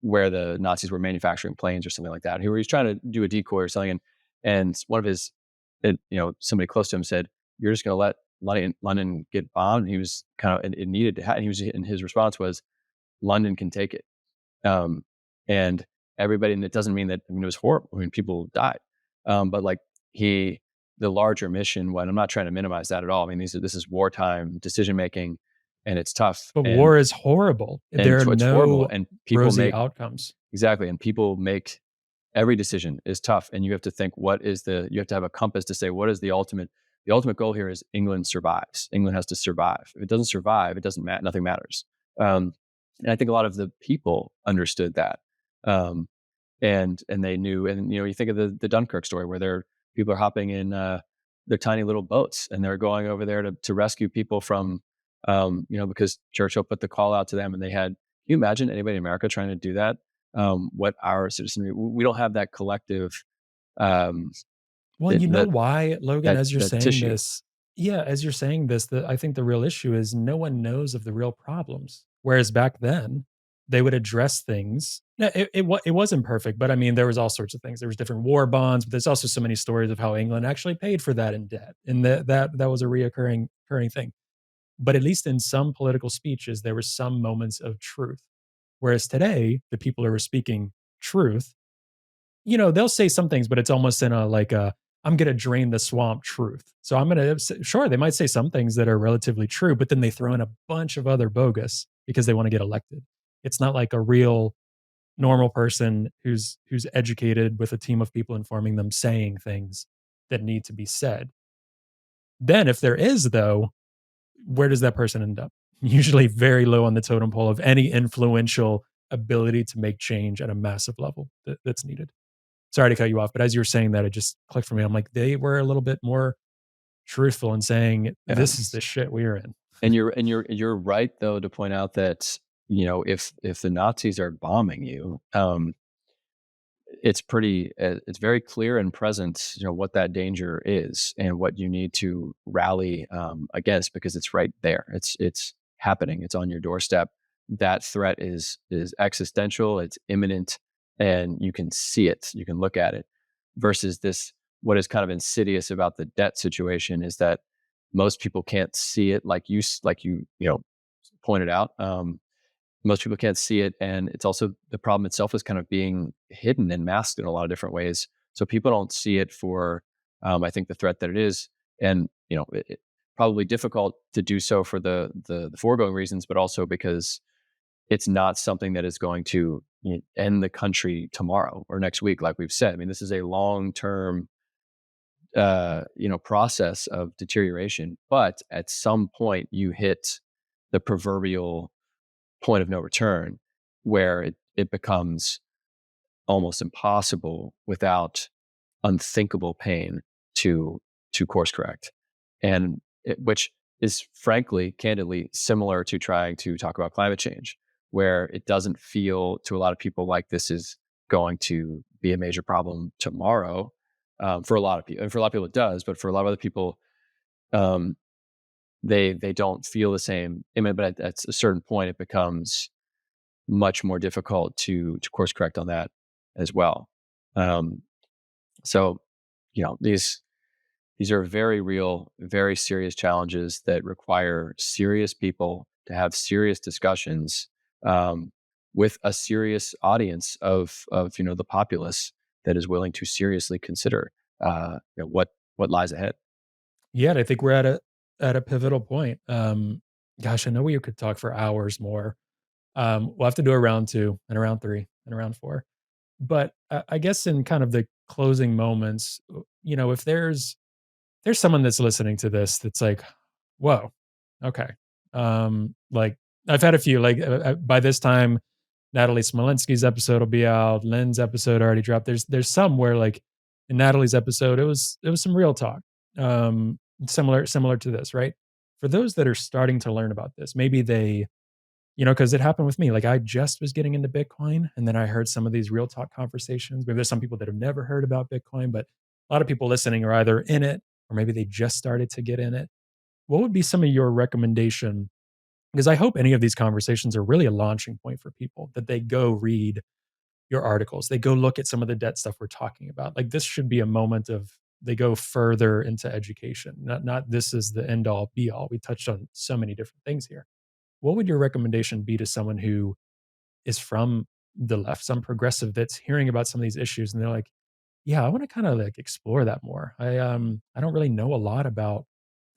where the Nazis were manufacturing planes or something like that. He was trying to do a decoy or something, and one of his, somebody close to him said, "You're just going to let London get bombed?" And he was kind of, it needed to happen. And his response was, "London can take it." And everybody, and it doesn't mean that, it was horrible. I mean, people died. But like the larger mission, when I'm not trying to minimize that at all. I mean, this is wartime decision making, and it's tough. But And war is horrible. There are it's horrible, no and people rosy make outcomes. exactly, and people make every decision is tough, and you have to think, you have to have a compass to say, what is the ultimate goal here is England survives. England has to survive. If it doesn't survive, it doesn't matter. Nothing matters. And I think a lot of the people understood that. And they knew, and you think of the Dunkirk story, where people are hopping in their tiny little boats, and they're going over there to rescue people from, because Churchill put the call out to them, and they had. Can you imagine anybody in America trying to do that? What our citizenry, we don't have that collective. Well, you know why, Logan, as you're that saying tissue. this, as you're saying this, I think the real issue is no one knows of the real problems. Whereas back then, they would address things. Yeah, it wasn't perfect, but I mean, there was all sorts of things. There was different war bonds, but there's also so many stories of how England actually paid for that in debt, and that was a reoccurring thing. But at least in some political speeches, there were some moments of truth. Whereas today, the people who are speaking truth, they'll say some things, but it's almost in I'm going to drain the swamp truth. So I'm going to, sure, they might say some things that are relatively true, but then they throw in a bunch of other bogus because they want to get elected. It's not like a real normal person who's educated with a team of people informing them saying things that need to be said. Then if there is, though, where does that person end up? Usually very low on the totem pole of any influential ability to make change at a massive level that's needed. Sorry to cut you off, but as you were saying that, it just clicked for me. I'm like, they were a little bit more truthful in saying, Yeah. this is the shit we're in. And you're right though to point out that, if the Nazis are bombing you, it's very clear and present, what that danger is and what you need to rally against, because it's right there. It's happening. It's on your doorstep. That threat is existential. It's imminent, and you can see it. You can look at it. Versus this, what is kind of insidious about the debt situation is that most people can't see it, like you pointed out. Most people can't see it, and it's also, the problem itself is kind of being hidden and masked in a lot of different ways, so people don't see it for, I think, the threat that it is. And it probably difficult to do so for the foregoing reasons, but also because it's not something that is going to end the country tomorrow or next week, like we've said. I mean, this is a long term process of deterioration, but at some point you hit the proverbial point of no return, where it becomes almost impossible without unthinkable pain to course correct. And which is, frankly, candidly, similar to trying to talk about climate change, where it doesn't feel to a lot of people like this is going to be a major problem tomorrow. For a lot of people, and for a lot of people it does, but for a lot of other people, um, they don't feel the same. I mean, but at a certain point, it becomes much more difficult to course correct on that as well. Um, so, these are very real, very serious challenges that require serious people to have serious discussions, with a serious audience of the populace that is willing to seriously consider what lies ahead. Yeah, and I think we're at a pivotal point. Gosh, I know we could talk for hours more. We'll have to do a round two and a round three and a round four. But I guess in kind of the closing moments, if there's someone that's listening to this that's like, whoa, okay. Like I've had a few, like by this time, Natalie Smolinski's episode will be out. Lynn's episode already dropped. There's some where like in Natalie's episode, it was some real talk. Similar to this, right? For those that are starting to learn about this, maybe they, because it happened with me. Like I just was getting into Bitcoin, and then I heard some of these real talk conversations. Maybe there's some people that have never heard about Bitcoin, but a lot of people listening are either in it or maybe they just started to get in it. What would be some of your recommendation? Because I hope any of these conversations are really a launching point for people, that they go read your articles, they go look at some of the debt stuff we're talking about. Like this should be a moment of they go further into education. Not this is the end all be all. We touched on so many different things here. What would your recommendation be to someone who is from the left, some progressive that's hearing about some of these issues and they're like, yeah, I want to kind of like explore that more. I don't really know a lot about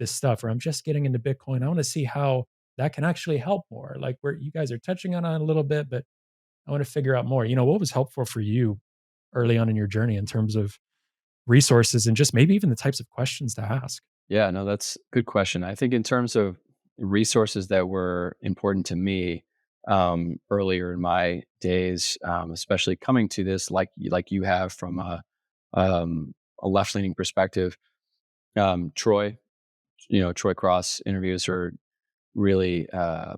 this stuff, or I'm just getting into Bitcoin. I want to see how that can actually help more. Like where you guys are touching on it a little bit, but I want to figure out more. What was helpful for you early on in your journey in terms of resources and just maybe even the types of questions to ask? Yeah, no, that's a good question. I think in terms of resources that were important to me, earlier in my days, especially coming to this, like you have from a left leaning perspective, Troy, Troy Cross interviews are really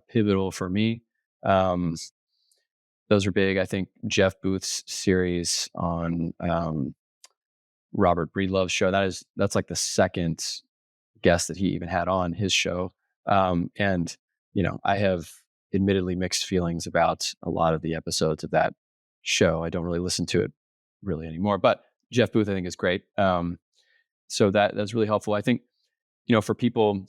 pivotal for me. Um, those are big. I think Jeff Booth's series on Robert Breedlove's show, that's like the second guest that he even had on his show. And I have admittedly mixed feelings about a lot of the episodes of that show. I don't really listen to it really anymore, but Jeff Booth I think is great. So that's really helpful. I think, for people, I'm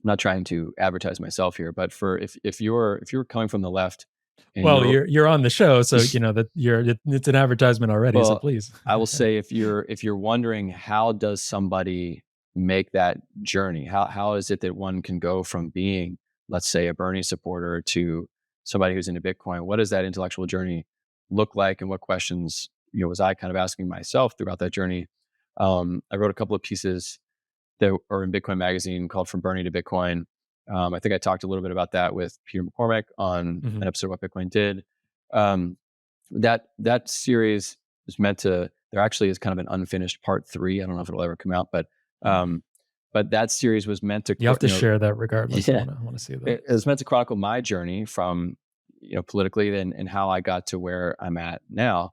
not trying to advertise myself here, but for if you're coming from the left and Well, you're you're on the show, so that it's an advertisement already. So well, please. I will say, if you're wondering, how does somebody make that journey? How is it that one can go from being, let's say, a Bernie supporter to somebody who's into Bitcoin? What does that intellectual journey look like, and what questions was I kind of asking myself throughout that journey? I wrote a couple of pieces that are in Bitcoin Magazine called "From Bernie to Bitcoin," I think I talked a little bit about that with Peter McCormack on an episode of What Bitcoin Did. That series is meant to. There actually is kind of an unfinished part 3. I don't know if it'll ever come out, but that series was meant to. You have to share that regardless. Yeah, I want to see that. It was meant to chronicle my journey from politically and how I got to where I'm at now.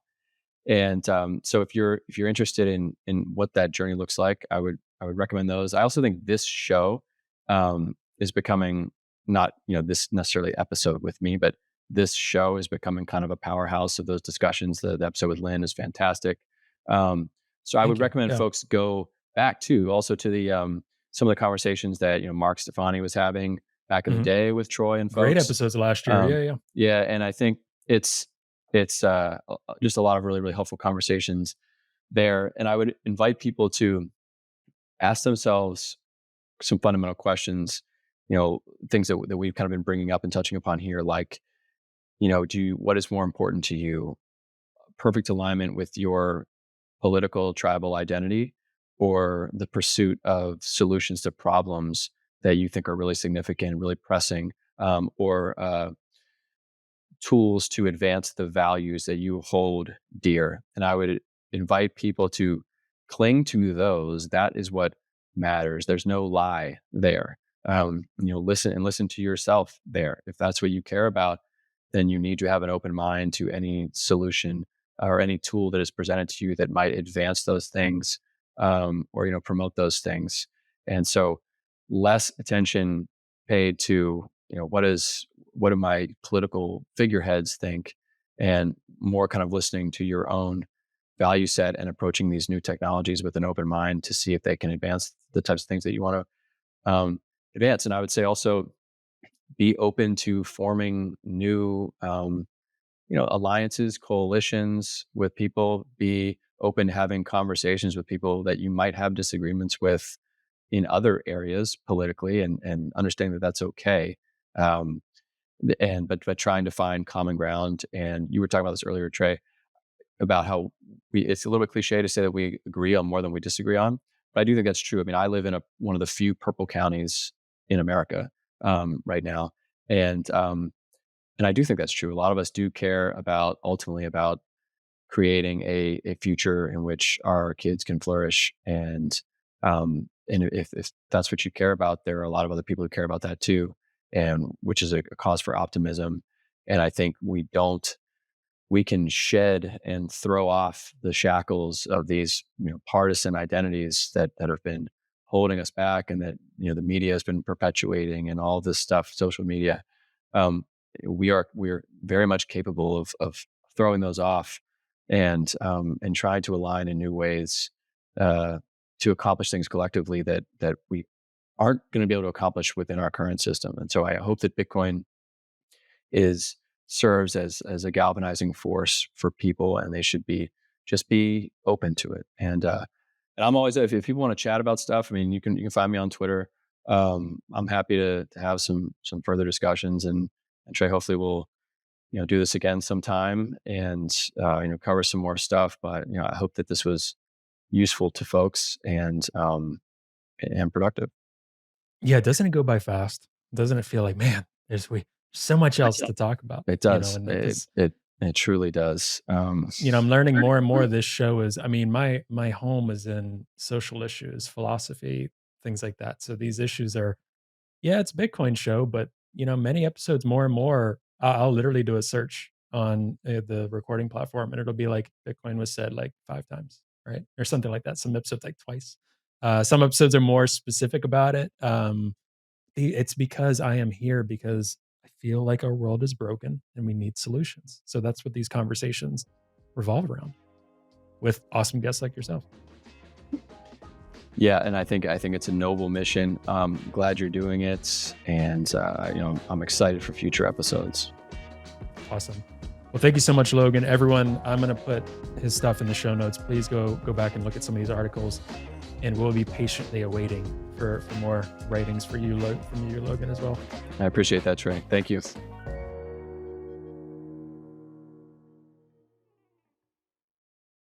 And so if you're interested in what that journey looks like, I would recommend those. I also think this show is becoming not this necessarily episode with me, but this show is becoming kind of a powerhouse of those discussions. The episode with Lynn is fantastic. So I would recommend folks go back also to the some of the conversations that Mark Stefani was having back in the day with Troy and folks. Great episodes last year. Yeah, and I think it's just a lot of really, really helpful conversations there. And I would invite people to ask themselves some fundamental questions, things that we've kind of been bringing up and touching upon here, like, what is more important to you? Perfect alignment with your political tribal identity, or the pursuit of solutions to problems that you think are really significant, really pressing, or tools to advance the values that you hold dear. And I would invite people to cling to those. That is what matters. There's no lie there. Listen to yourself there. If that's what you care about, then you need to have an open mind to any solution or any tool that is presented to you that might advance those things, or promote those things. And so less attention paid to what do my political figureheads think, and more kind of listening to your own value set and approaching these new technologies with an open mind to see if they can advance the types of things that you want to advance. And I would say also be open to forming new alliances, coalitions with people. Be open to having conversations with people that you might have disagreements with in other areas politically, and understanding that that's okay. But trying to find common ground. And you were talking about this earlier, Trey, about how it's a little bit cliche to say that we agree on more than we disagree on, but I do think that's true. I mean, I live in one of the few purple counties in America right now, and I do think that's true. A lot of us do care ultimately about creating a future in which our kids can flourish, and if that's what you care about, there are a lot of other people who care about that too, and which is a cause for optimism. And I think we can shed and throw off the shackles of these partisan identities that have been holding us back, and that the media has been perpetuating, and all this stuff, social media. We're very much capable of throwing those off, and trying to align in new ways to accomplish things collectively that we aren't going to be able to accomplish within our current system. And so I hope that Bitcoin serves as a galvanizing force for people, and they should just be open to it. And I'm always, if people want to chat about stuff, I mean, you can find me on Twitter. I'm happy to have some further discussions, and Trey, hopefully we'll do this again sometime, and cover some more stuff. But I hope that this was useful to folks and productive. Yeah, doesn't it go by fast? Doesn't it feel like, man, there's so much else to talk about? It does. It truly does. I'm learning more and more. This show is, I mean, my home is in social issues, philosophy, things like that. So these issues are, it's a Bitcoin show, but many episodes more and more, I'll literally do a search on the recording platform, and it'll be like Bitcoin was said like 5 times, right? Or something like that. Some episodes like twice. Some episodes are more specific about it. It's because I am here because I feel like our world is broken and we need solutions. So that's what these conversations revolve around, with awesome guests like yourself. Yeah, and I think it's a noble mission. Glad you're doing it, and I'm excited for future episodes. Awesome. Well, thank you so much, Logan. Everyone, I'm going to put his stuff in the show notes. Please go back and look at some of these articles, and we'll be patiently awaiting for more writings from you, Logan, as well. I appreciate that, Trey. Thank you.